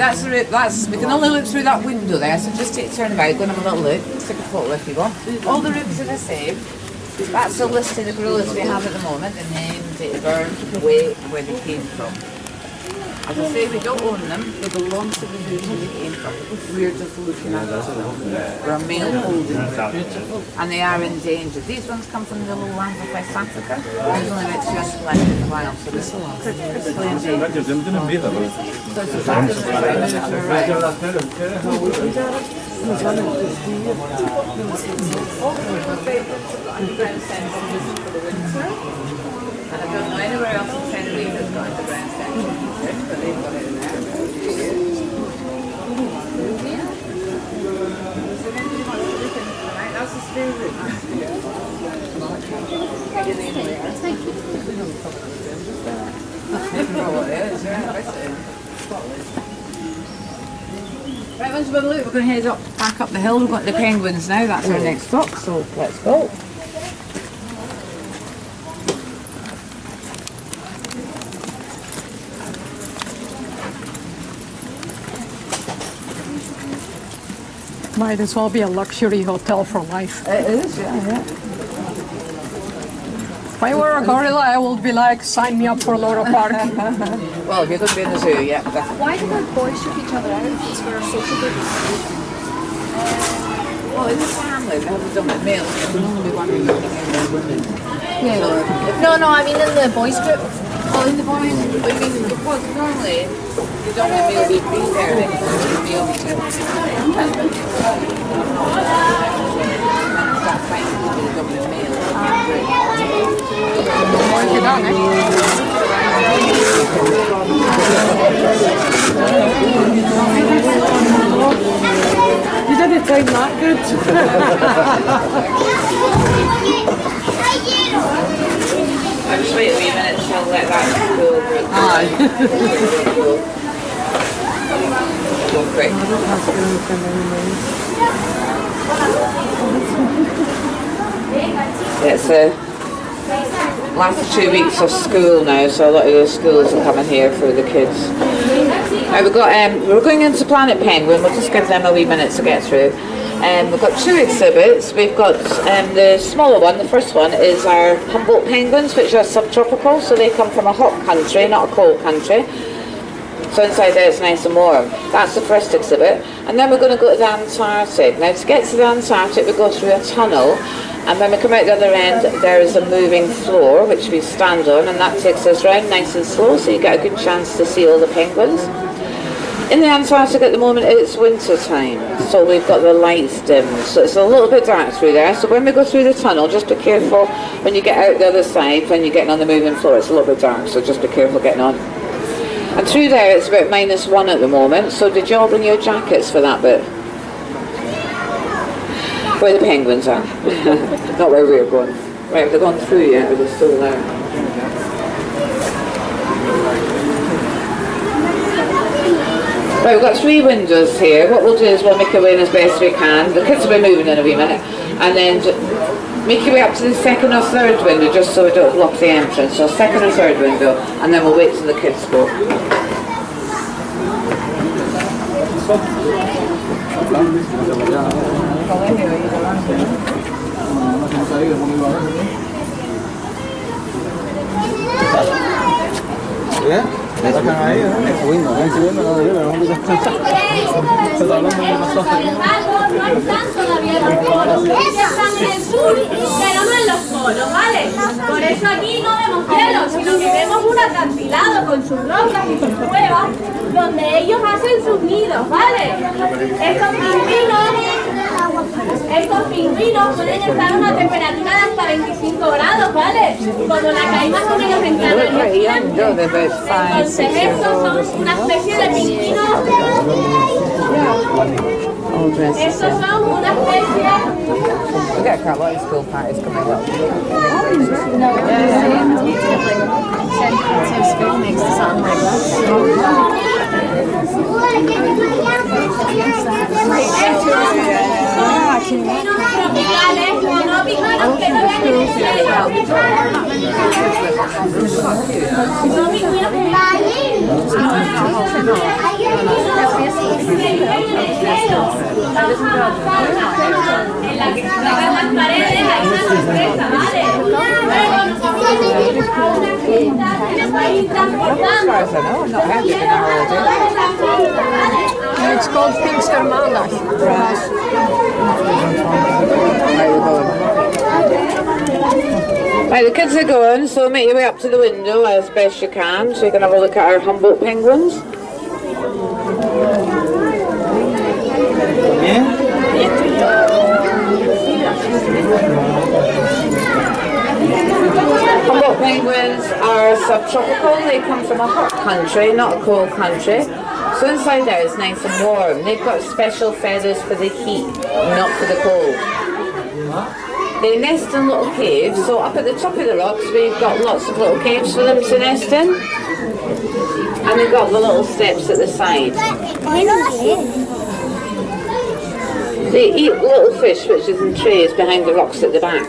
S1: we can only look through that window there, so just take a turn about, go and have a little look, take a photo if you want. All the rooms are the same. That's a list of the gorillas we have at the moment, the name, date of birth, the weight, and where they came from. As I say, we don't own them, they belong to the room where they came from. We're just looking at them. We're a male holding, and they are endangered. These ones come from the lowlands of West Africa. There's only about 200 left in the wild, so they're critically endangered. So it's a fact that they're right. Underground sensors for the winter, and I don't know anywhere else in Tenerife that's got underground sensors, but they've got it in there. That's the spare room. Right, once we've look, we're going to head back up the hill. We've got the penguins now, that's our next stop, so let's go.
S5: Might as well be a luxury hotel for life.
S1: It is, yeah.
S5: If I were a gorilla, I would be like, sign me up for Loro Parque.
S1: Well, if you're going to be in the zoo, yeah, definitely.
S4: Why do the boys strip each other out if it's for social good?
S1: Well, in the family, they have done with males, there can only be one who's looking at women.
S4: Yeah. No, I mean in the boys group.
S1: Well, in the boys, I mean, well, normally, you don't want male to be there, they can be male to that's fine, you don't want male.
S3: You didn't time that good.
S1: I'm just waiting a wee minute till let that go. Go quick. It's the last 2 weeks of school now, so a lot of the schools are coming here for the kids. Right, we're going into Planet Penguin. We'll just give them a wee minute to get through. We've got 2 exhibits. We've got the smaller one, the first one is our Humboldt penguins, which are subtropical, so they come from a hot country, not a cold country. So inside there it's nice and warm. That's the first exhibit. And then we're going to go to the Antarctic. Now to get to the Antarctic we go through a tunnel, and when we come out the other end there is a moving floor which we stand on, and that takes us round nice and slow, so you get a good chance to see all the penguins. In the Antarctic at the moment it's winter time, so we've got the lights dimmed, so it's a little bit dark through there. So when we go through the tunnel, just be careful when you get out the other side, when you're getting on the moving floor, it's a little bit dark, so just be careful getting on. And through there it's about -1 at the moment, so did you all bring your jackets for that bit? Where the penguins are, not where we're going. Right, have they gone through yet, or they're still there? Right, we've got 3 windows here. What we'll do is we'll make our way in as best we can. The kids will be moving in a wee minute. And then make your way up to the 2nd or 3rd window just so we don't block the entrance. So 2nd or 3rd window, and then we'll wait till the kids go.
S2: ¿Eh? ¿Me sacan ahí? Subiendo, ven subiendo, no debe, no me sacan. Se está hablando de las cosas.
S9: No están todavía los están en el sur, pero no en los polos, ¿vale? Por eso aquí no vemos hielo, sino que vemos un acantilado con sus rocas y sus cuevas donde ellos hacen sus nidos, ¿vale? Estos pingüinos pueden estar a una temperatura de hasta 25 grados, ¿vale? Como la que hay más o menos en Canarias. Entonces estos son una especie de pingüinos. Estos son una especie.
S1: We got quite a lot of school parties coming up.
S3: School next to something like that.
S9: En la que se tocan las paredes hay una sorpresa, ¿vale? Luego nosotros tenemos una cinta que va a ir transportando.
S5: It's called Pinkstermaandag for us.
S1: Right, the kids are going, so make your way up to the window as best you can, so you can have a look at our Humboldt penguins. Humboldt penguins are subtropical. They come from a hot country, not a cold country. So inside there is nice and warm. They've got special feathers for the heat, not for the cold. They nest in little caves, so up at the top of the rocks we've got lots of little caves for them to nest in. And they've got the little steps at the side. They eat little fish which is in trays behind the rocks at the back.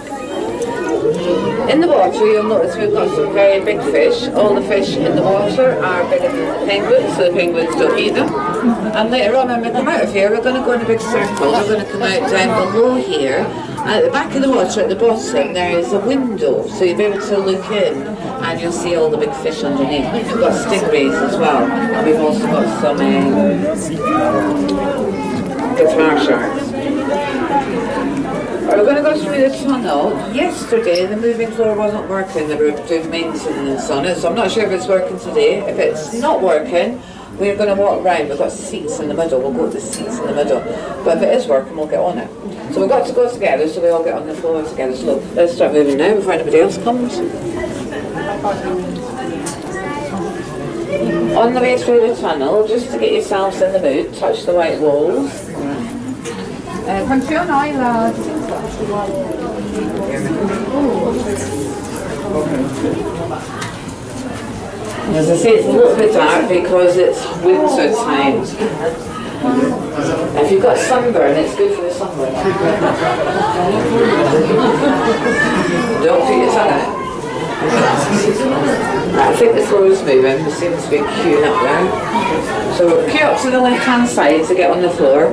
S1: In the water you'll notice we've got some very big fish. All the fish in the water are bigger than the penguins, so the penguins don't eat them. And later on when we come out of here we're going to go in a big circle. We're going to come out down below here. At the back of the water at the bottom there is a window, so you'll be able to look in and you'll see all the big fish underneath. We've got stingrays as well, and we've also got some guitar sharks. We're going to go through the tunnel. Yesterday the moving floor wasn't working, they were doing maintenance on it, so I'm not sure if it's working today. If it's not working, we're going to walk around. We've got seats in the middle, we'll go to the seats in the middle. But if it is working, we'll get on it. So we've got to go together, so we all get on the floor together. So look, let's start moving now before anybody else comes. On the way through the tunnel, just to get yourselves in the mood, touch the white walls. Funziona la cinta? As I say, it's a little bit dark because it's winter time. If you've got sunburn, it's good for the sunburn. Don't put your tongue in it. Right, I think the floor is moving. There seems to be queuing up there. So we'll queue up to the left-hand side to get on the floor.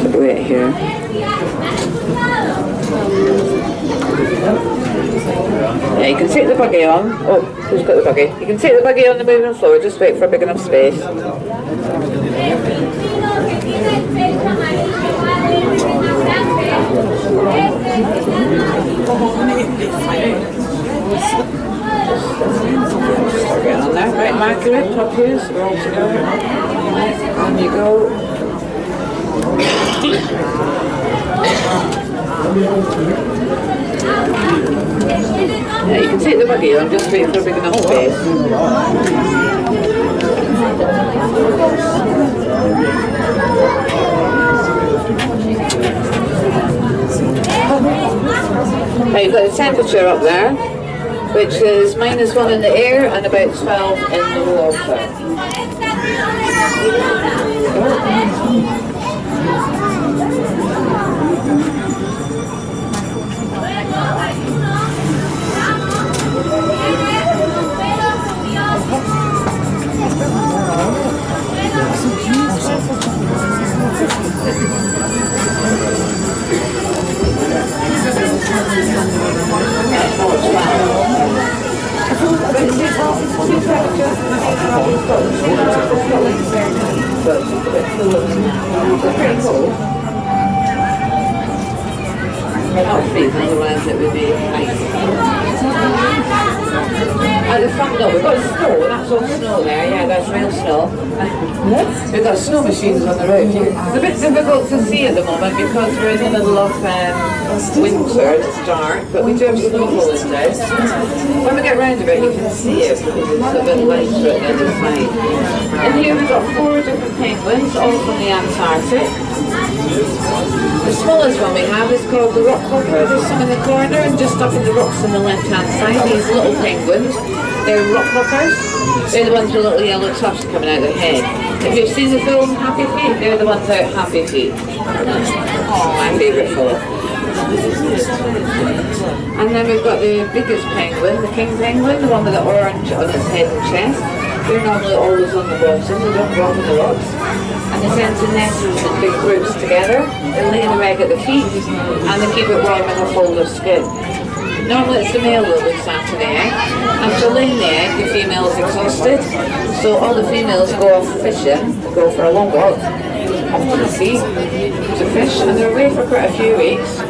S1: So wait here. Yeah, you can take the buggy on. Oh, who's got the buggy? You can take the buggy on the moving floor, just wait for a big enough space. Start getting on there. Right, Margaret, up here, so we're all together. On you go. Yeah, you can take the buggy on, just wait for a big enough space. Now you've got the temperature up there, which is -1 in the air and about 12 in the water. Otherwise it would be ice. At the front door, we've got snow, that's all snow there, yeah, that's real snow. We've got snow machines on the road. It's a bit difficult to see at the moment because we're in the middle of winter, it's dark, but we do have snow falling down. When we get round a bit you can see it because it's a bit lighter at the other side. In here we've got 4 different penguins, all from the Antarctic. The smallest one we have is called the rock hopper. There's some in the corner and just up in the rocks on the left-hand side. These little penguins, they're rock hoppers. They're the ones with little yellow tufts coming out of their head. If you've seen the film Happy Feet, they're the ones out Happy Feet. Oh, my favourite film. And then we've got the biggest penguin, the king penguin, the one with the orange on its head and chest. They're normally always on the bottom, they don't go on the rocks. And they tend to nest in big groups together. They lay an egg at the feet and they keep it warm in a fold of skin. Normally it's the male that looks after the egg. After laying the egg, the female is exhausted. So all the females go off fishing, go for a long walk off to the sea to fish, and they're away for quite a few weeks.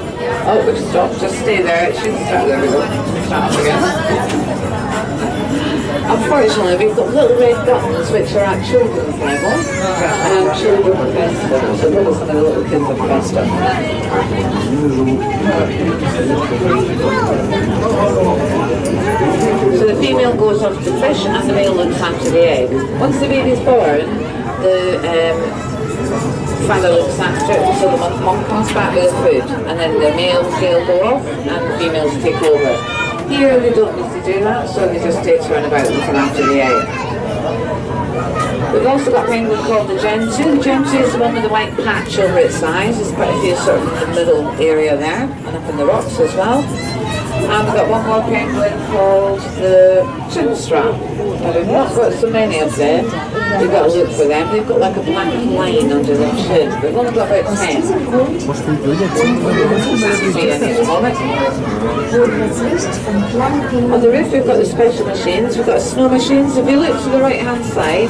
S1: Oh, we've stopped, just stay there, it should start, there we go. Start again. Unfortunately, we've got little red buttons which are at children's level and children's festival, so probably some of the little kids have dressed up. So the female goes off to fish and the male looks after the egg. Once the baby's born, the father looks after it, so the mum comes back with the food, and then the males they'll go off and the females take over. Here they don't need to do that, so they just take turn about looking after the egg. We've also got a penguin called the gentoo. The gentoo is the one with the white patch over its eyes. There's quite a few sort of in the middle area there, and up in the rocks as well. And we've got one more penguin called the chinstrap. Now we've not got so many of them. We've got to look for them. They've got like a black line under their chin. We've only got about 10. See any at the moment. On the roof we've got the special machines. We've got snow machines. If you look to the right hand side,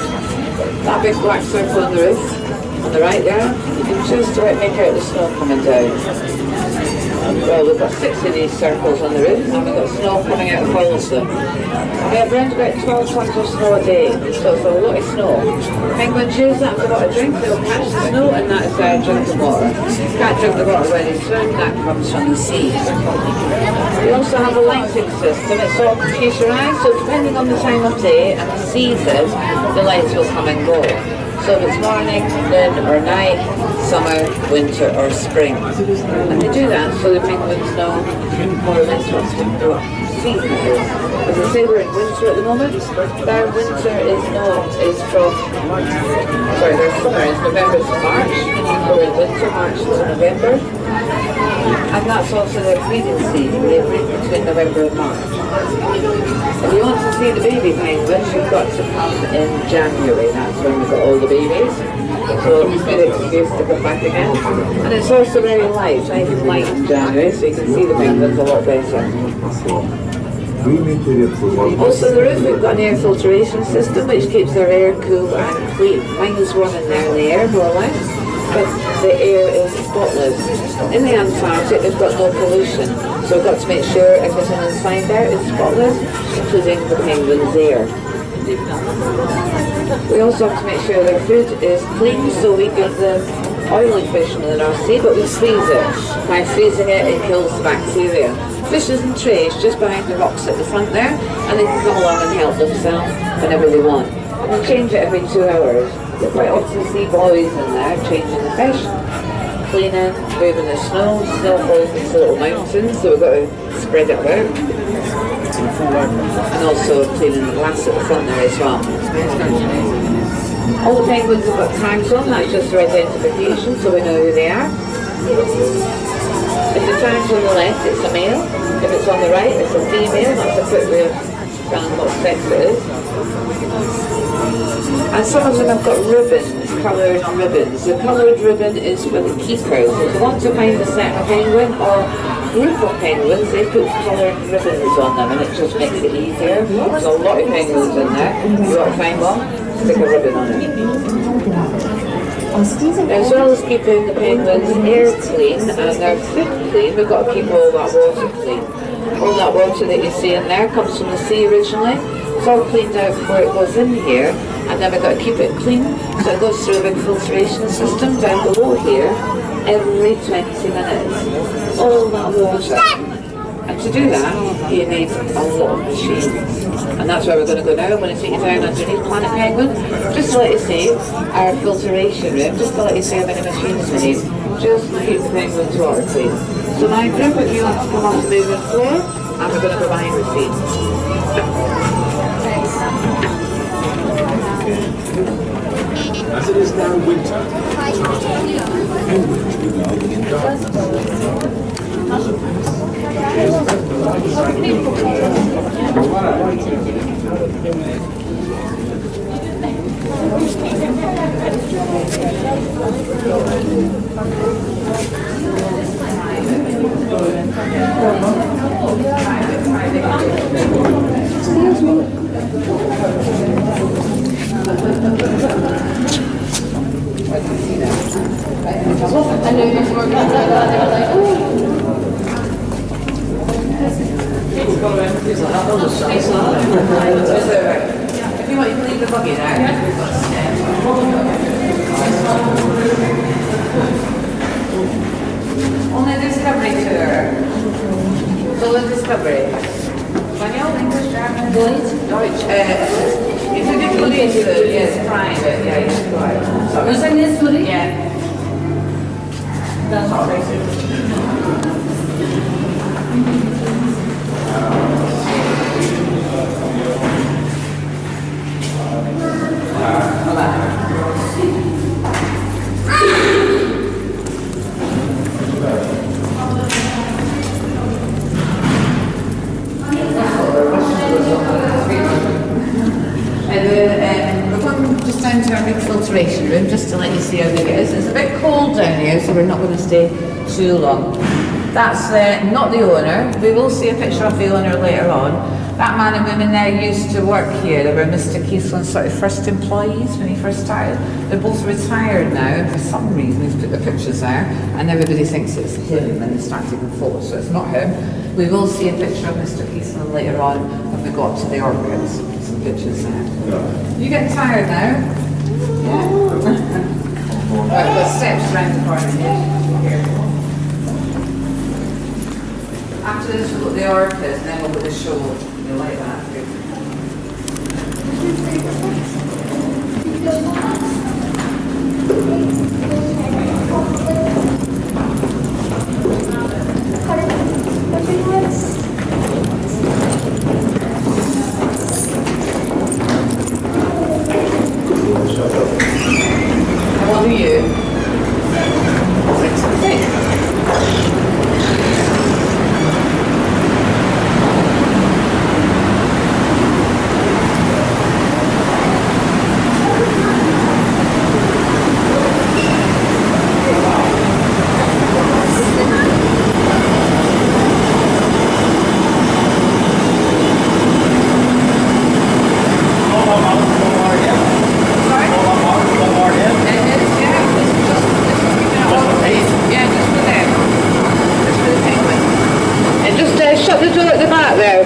S1: that big black circle on the roof, on the right there, you can choose to make out the snow coming down. Well, we've got 6 of these circles on the roof, and we've got snow coming out of all of them. We have around about 12 tons of snow a day, so it's a lot of snow. Penguins use that for a lot of drink. They'll catch the snow, and that is their drinking water. You can't drink the water when they swim, that comes from the sea. We also have a lighting system. It's all computerised, so depending on the time of day and the season, the lights will come and go. So if it's morning, noon or night, summer, winter or spring. And they do that so the penguins know more or less what season it is. As I say, we're in winter at the moment. Their winter their summer is November to March. We're in winter, March to November. And that's also their breeding season. They breed between November and March. If you want to see the baby penguins, you've got to come in January. That's when we've got all the babies. So it's a good excuse to come back again. And it's also very light. It's nice and light in January, so you can see the penguins a lot better. Also the roof, we've got an air filtration system which keeps their air cool and clean. Mine is warm in there in the air, more or less, but the air is spotless. In the Antarctic they've got no pollution, so we've got to make sure everything inside there is spotless, including the penguins' air. We also have to make sure their food is clean, so we give them oily fish in the North Sea, but we freeze it. By freezing it, it kills the bacteria. Fish is in trays just behind the rocks at the front there, and they can come along and help themselves whenever they want. And we change it every 2 hours. You quite often see boys in there changing the fish, cleaning, moving the snow. Snow falls into little mountains, so we've got to spread it about. And also cleaning the glass at the front there as well. All the penguins have got tags on, that's just for identification, so we know who they are. If the tag's on the left, it's a male. If it's on the right, it's a female. That's a quick way of telling what sex it is. And some of them have got ribbons, coloured ribbons. The coloured ribbon is for the keepers. If you want to find a certain penguin or group of penguins, they put coloured ribbons on them and it just makes it easier. There's a lot of penguins in there. You want to find one, stick a ribbon on it. As well as keeping the penguins' air clean and their food clean, we've got to keep all that water clean. All that water that you see in there comes from the sea originally. It's all cleaned out before it goes in here, and then we've got to keep it clean, so it goes through a big filtration system down below here every 20 minutes. All that water. And to do that, you need a lot of machines. And that's where we're going to go now. I'm going to take you down underneath Planet Penguin, just to let you see our filtration room, just to let you see how many machines we need, just to keep the penguins water clean. So my group, if you want to come off the moving floor, and we're going to go behind the scenes.
S10: As it is now winter, penguins will be in darkness.
S1: If you want, you can leave the buggy there. Only Discovery tour. Solo Discovery. Spaniel, English, German? Deutsch. If you do police, yes, private, yeah, you should go out.
S3: ¿No sabes eso?
S1: Yeah. We're going just down to our big filtration room just to let you see how big it is. It's a bit cold down here, so we're not going to stay too long. That's not the owner. We will see a picture of the owner later on. That man and woman there used to work here. They were Mr. Keithland's sort of first employees when he first started. They're both retired now, and for some reason he's put the pictures there, and everybody thinks it's him, and they start taking photos, so it's not him. We will see a picture of Mr. Keithland later on when we got to the orchids. Some pictures there. You getting tired now? Yeah. Right, the steps around the corner here. After this we'll look at the orchids, and then we'll look at the show. You'll like that. How old are you? 6.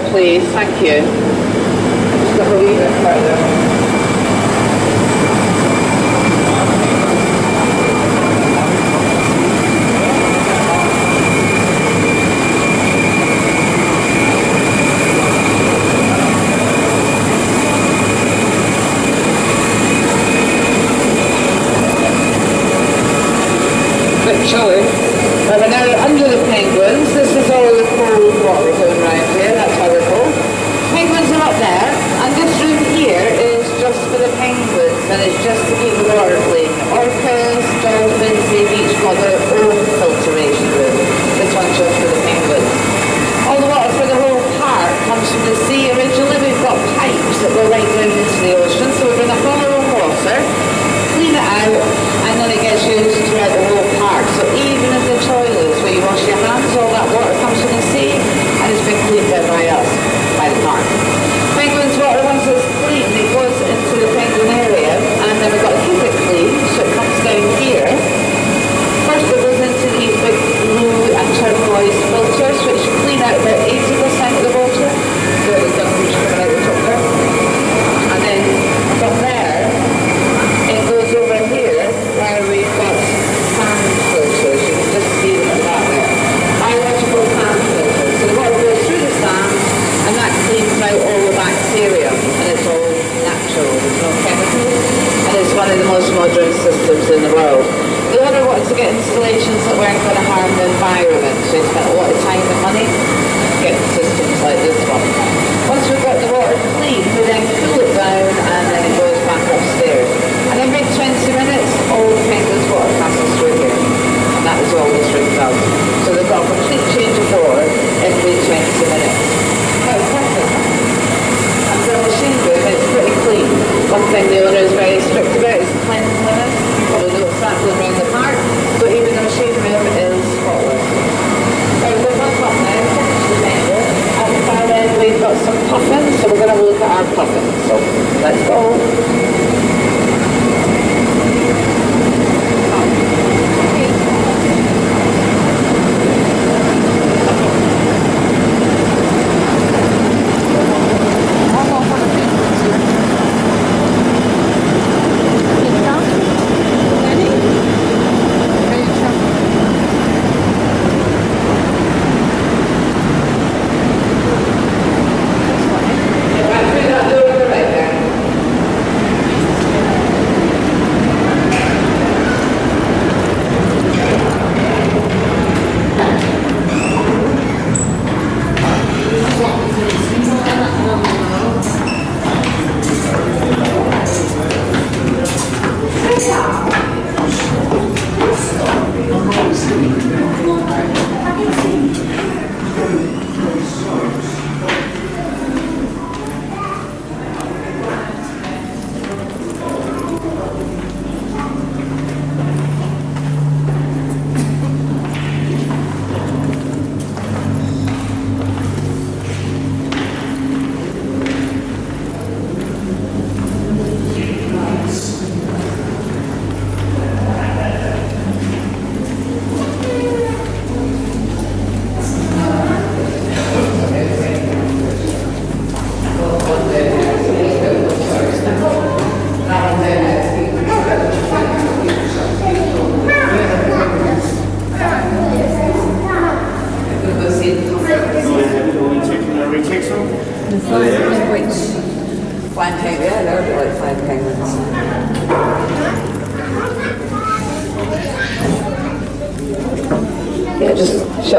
S1: Please, thank you. Just got a wee bit further. Bit chilly. But we're now under the penguins. This is all the cold water going around here. That's how we're cold. Penguins are up there, and this room here is just for the penguins, and it's just to keep the water clean. Orcas, dolphins, they've each got their own filtration room. This one's just for the penguins. All the water for the whole park comes from the sea. Originally we've got pipes that go right down into the ocean, so we bring up all our own water, clean it out, and then it gets used throughout the whole park. So even in the toilets where you wash your hands, all that water comes from the sea, and it's been cleaned out by us, by the park. Penguins water, once it's clean, it goes into the penguin area, and then we've got to keep it clean, so it comes down here. First it goes into these big blue and turquoise filters, which clean out about 80% of the water, so it's done which coming out the top there. And then from there, it goes over here, where we've got sand filters. You can just see them at that there. Biological sand filters. So the water goes through the sand, and that cleans out all the bacteria, and it's all natural, there's no chemicals, and it's one of the most modern systems in the world. The owner wanted to get installations that weren't going to harm the environment, so he spent a lot of time and money getting systems like this one. Once we've got the water clean, we then cool it down, and then it goes back upstairs. And every 20 minutes, all the penguins' water passes through here, and that is all this room does. So they've got a complete change of water every 20 minutes. Quite perfect, huh? And for a machine room, it's pretty clean. One thing the owner is very strict about is cleanliness.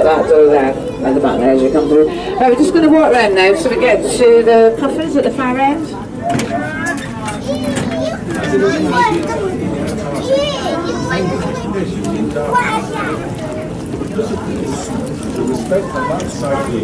S1: shut that door there at the back there as you come through. Right, we're just going to walk around now so we get to the puffins at the far end.
S10: To respect the left side of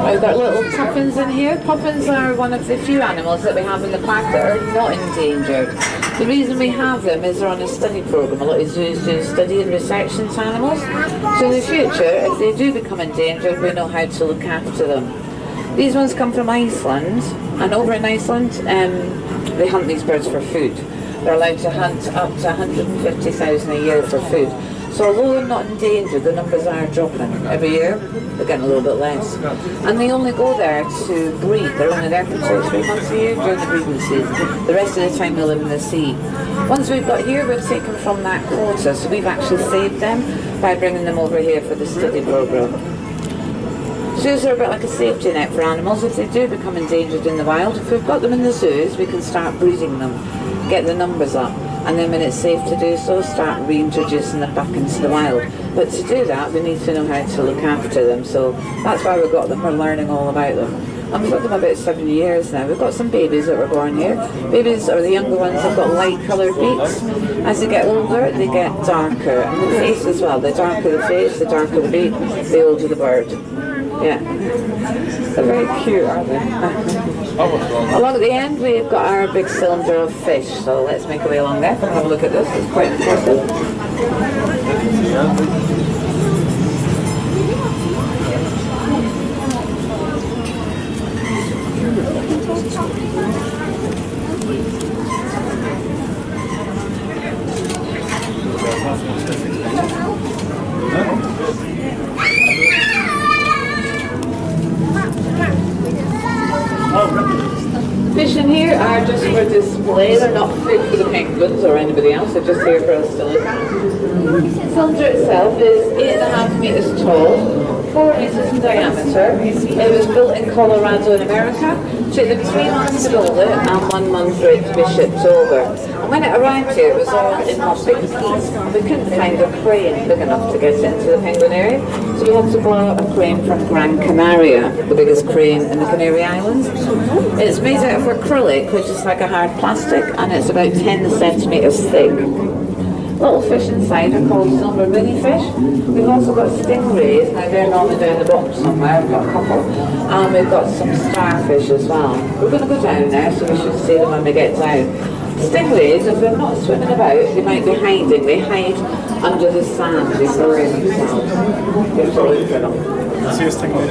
S1: We've got little puffins in here. Puffins are one of the few animals that we have in the park that are not endangered. The reason we have them is they're on a study program. A lot of zoos do study and research into animals. So in the future, if they do become endangered, we know how to look after them. These ones come from Iceland, and over in Iceland, they hunt these birds for food. They're allowed to hunt up to 150,000 a year for food. So although they're not endangered, the numbers are dropping every year. They're getting a little bit less. And they only go there to breed. They're only there for 2 or 3 months a year during the breeding season. The rest of the time they live in the sea. Ones we've got here, we've taken from that quota, so we've actually saved them by bringing them over here for the study program. Zoos are a bit like a safety net for animals. If they do become endangered in the wild, if we've got them in the zoos, we can start breeding them, get the numbers up, and then when it's safe to do so, start reintroducing them back into the wild. But to do that, we need to know how to look after them, so that's why we've got them. We're learning all about them. And we've got them about 7 years now. We've got some babies that were born here. Babies, or the younger ones, have got light coloured beaks. As they get older, they get darker. And the face as well. The darker the face, the darker the beak, the older the bird. Yeah. They're very cute, aren't they? Along at the end, we've got our big cylinder of fish. So let's make our way along there and have a look at this. It's quite impressive. Fish in here are just for display. They're not food for the penguins or anybody else. They're just here for us to look at. The cylinder itself is 8.5 meters tall, 4 meters in diameter. It was built in Colorado in America. It took them 3 months to build it and 1 month for it to be shipped over. And when it arrived here, it was all in one big piece. We couldn't find a crane big enough to get it into the penguin area, so we had to borrow a crane from Gran Canaria, the biggest crane in the Canary Islands. It's made out of acrylic, which is like a hard plastic, and it's about 10 centimeters thick. Little fish inside are called silver mini fish. We've also got stingrays. Now they're normally down the bottom somewhere. We've got a couple. And we've got some starfish as well. We're going to go down there, so we should see them when we get down. Stingrays, if they're not swimming about, they might be hiding. They hide under the sand. They bury themselves. You have to look for them.
S2: See a stingray.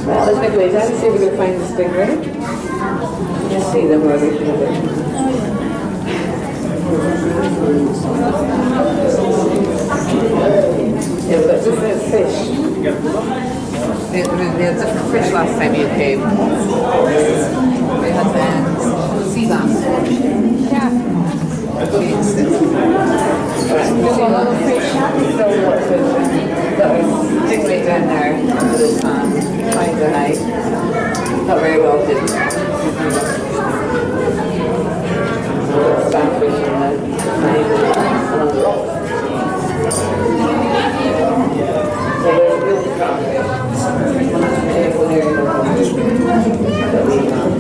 S1: Well, let's make a way down and see if we can find the stingray. Just see them where we can have it. Yeah, we've got different fish. They had different fish last time you came. We had sea bass. Yeah. Alright, there's a little fish. That was stingray down there under the sand. Trying to hide. Not very well hidden. Starfish in the side along the rocks. So there's real starfish. That we have.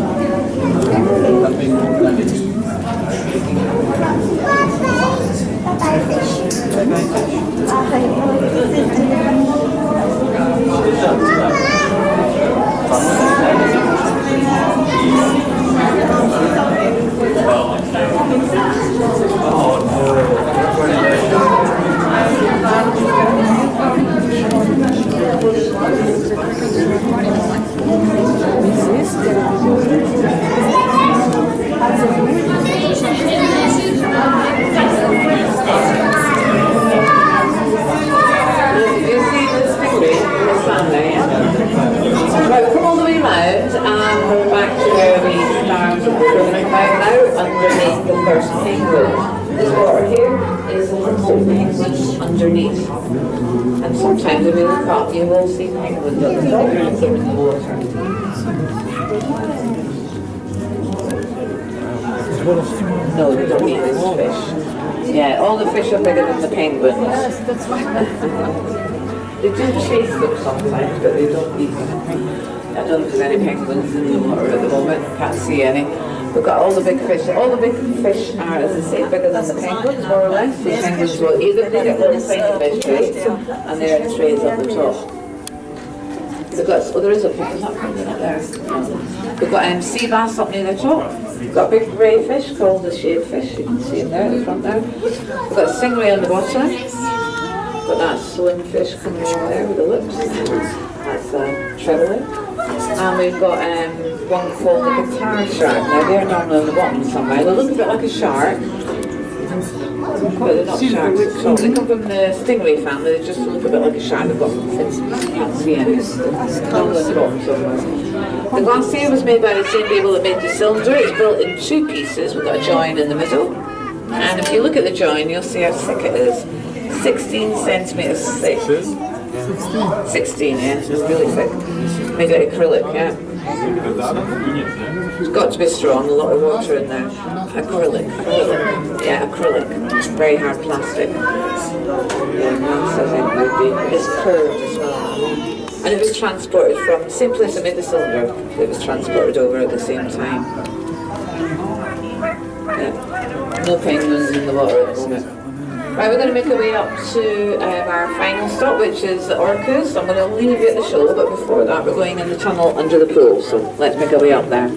S1: I'm now underneath the first penguin. This water here is the humble penguins underneath. And sometimes if you look up, you will see penguins at the top if they're in the water. No, they don't eat this fish. Yeah, all the fish are bigger than the penguins. They do chase them sometimes, but they don't eat them. I don't know if there's any penguins in the water at the moment. Can't see any. We've got all the big fish. All the big fish are, as I say, bigger than the penguins, more or less. The penguins will eat them. They get little tiny fish, right? And they're in trays up the top. We've got, oh, there is a penguin up there. We've got sea bass up near the top. We've got a big grey fish called the shade fish. You can see him there at the front there. We've got stingray on the bottom. We've got that swim fish coming over there with the lips. That's treble. And we've got one called the guitar shark. Now they're normally on the bottom somewhere. They look a bit like a shark, but they're not sharks at all. They come from the stingray family. They just look a bit like a shark. They've got fins. You can't see any. They're normally on the bottom somewhere. The glass here was made by the same people that made the cylinder. It's built in two pieces. We've got a join in the middle. And if you look at the join, you'll see how thick it is. 16 centimetres thick. 16, yeah, it's really thick. Made out of acrylic, yeah. It's got to be strong, a lot of water in there. Acrylic. Yeah, acrylic. Very hard plastic. Yeah, mass, I think, would be. It's curved as well. And it was transported from, same place that made the cylinder, it was transported over at the same time. Yeah. No penguins in the water at the moment. Right, we're going to make our way up to our final stop, which is the Orcas. I'm going to leave you at the show, but before that we're going in the tunnel under the pool, so let's make our way up there.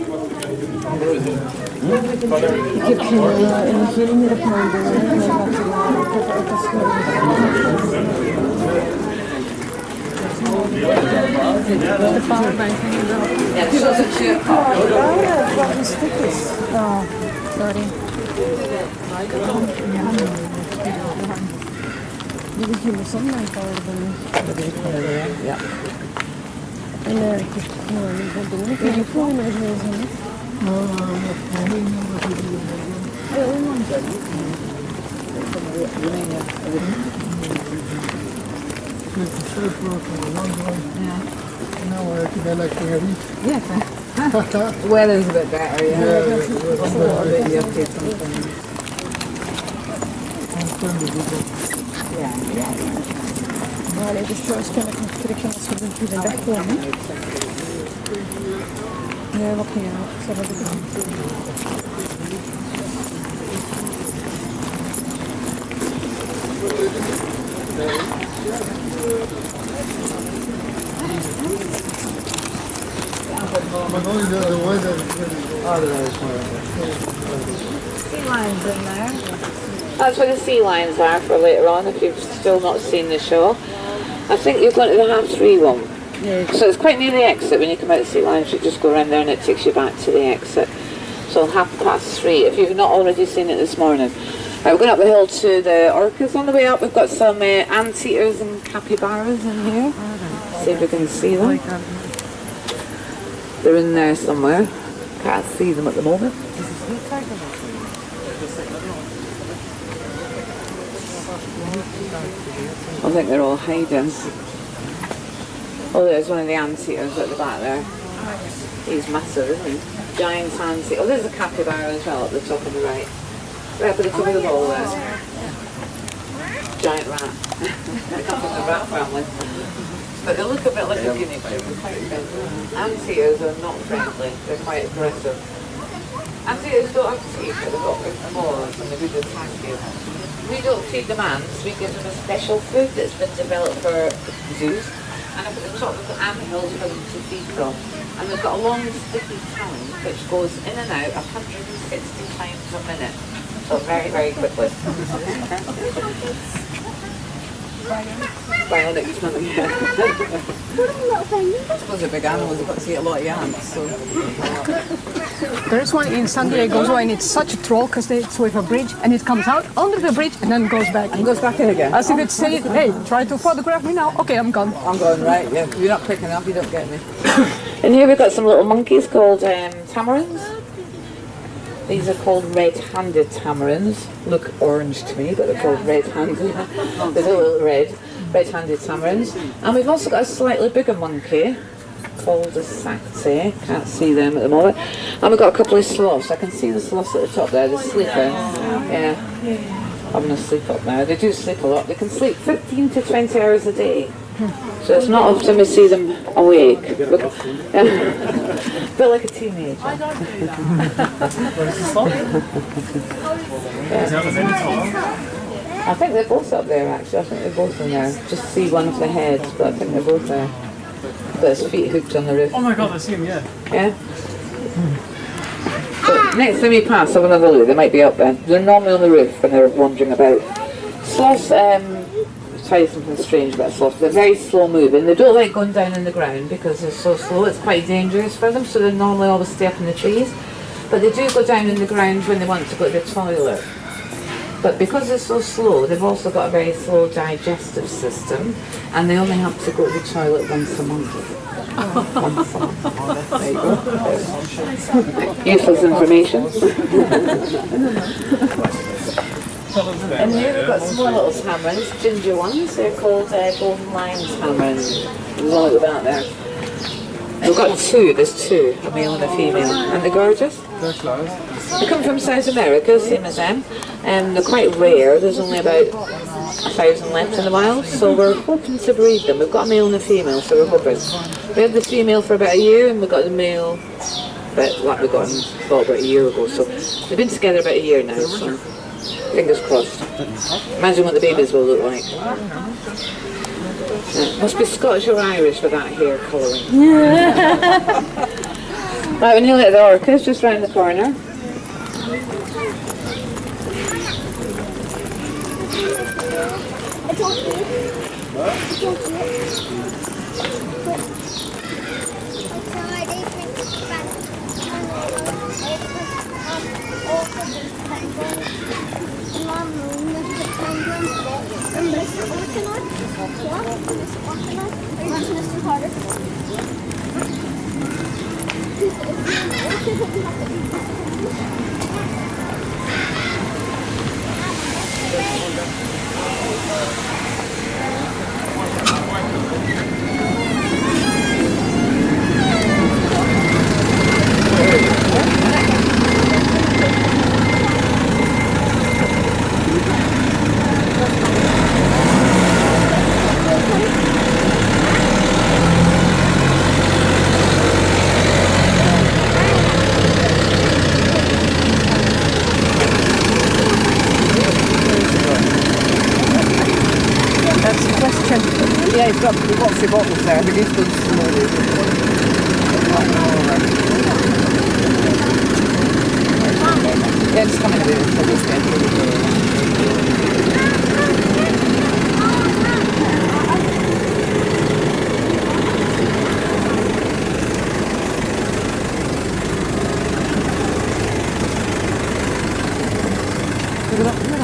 S1: Ja. The weather's a bit better, yeah.
S5: Vale, dus zo is kan ik als we de weg komen. Nee, wat niet aan. Zo heb ik het.
S1: Sea lions in there. That's where the sea lions are for later on, if you've still not seen the show. I think you're going to the 3:30 one. Yeah. So it's quite near the exit. When you come out of the sea lions, you just go around there and it takes you back to the exit. So 3:30, if you've not already seen it this morning. Right, we're going up the hill to the Orcas on the way up. We've got some anteaters and capybaras in here. See if we can see them. They're in there somewhere. Can't see them at the moment. I think they're all hiding. Oh, there's one of the anteaters at the back there. He's massive, isn't he? Giant anteater. Oh, there's a capybara as well at the top of the right. Right up at the top of the wall there. Giant rat. They come from the rat family. But they look a bit like a guinea pig. Anteaters are not friendly. They're quite aggressive. Anteaters don't have teeth, but they've got big claws and they would attack you. We don't feed them ants, we give them a special food that's been developed for zoos. And up at the top we've got ant hills for them to feed from. And they've got a long sticky tongue which goes in and out 160 times a minute. So very, very quickly. Bionic tongue, yeah. I suppose they're big animals, they've got to see a lot of ants, so.
S5: There's one in San Diego, and it's such a troll because it's with a bridge and it comes out under the bridge and then goes back.
S1: And goes back in again.
S5: As if it's saying, hey, try to photograph me now. Okay, I'm gone.
S1: I'm going, right, yeah. If you're not quick enough, you don't get me. And here we've got some little monkeys called tamarins. These are called red-handed tamarins. Look orange to me, but they're called red-handed. There's a little red-handed tamarins. And we've also got a slightly bigger monkey called a saxy. Can't see them at the moment. And we've got a couple of sloths. I can see the sloths at the top there, the sleeping. Yeah, having a sleep up now. They do sleep a lot. They can sleep 15 to 20 hours a day. So it's not often we see them awake. But like a teenager.
S3: I don't do that.
S1: I think they're both up there actually. I think they're both in there. Just see one of the heads, but I think they're both there. But his feet hooked on the roof.
S2: Oh my god, I see him, yeah.
S1: Yeah? So next time you pass, have another look. They might be up there. They're normally on the roof when they're wandering about. Sloths, tell you something strange about sloths. They're very slow moving. They don't like going down on the ground because they're so slow. It's quite dangerous for them, so they normally always stay up in the trees. But they do go down in the ground when they want to go to the toilet. But because they're so slow, they've also got a very slow digestive system, and they only have to go to the toilet once a month. Once a month. There you go. Useless information. And here we've got some more little tamarins, ginger ones. They're called golden lion tamarins. There's only about there. We've got two. There's two, a male and a female. And they're gorgeous. They come from South America, same as them. They're quite rare. There's only about 1,000 left in the wild, so we're hoping to breed them. We've got a male and a female, so we're hoping. We had the female for about a year, and we got the male about we got him about a year ago. So they've been together about a year now. So fingers crossed. Imagine what the babies will look like. Must be Scottish or Irish with that hair colouring. Right, we're nearly at the orchids, just round the corner. Yeah, we've got 3 bottles there. I think he's done some more. Yeah, just come in a bit. So just get Look at that.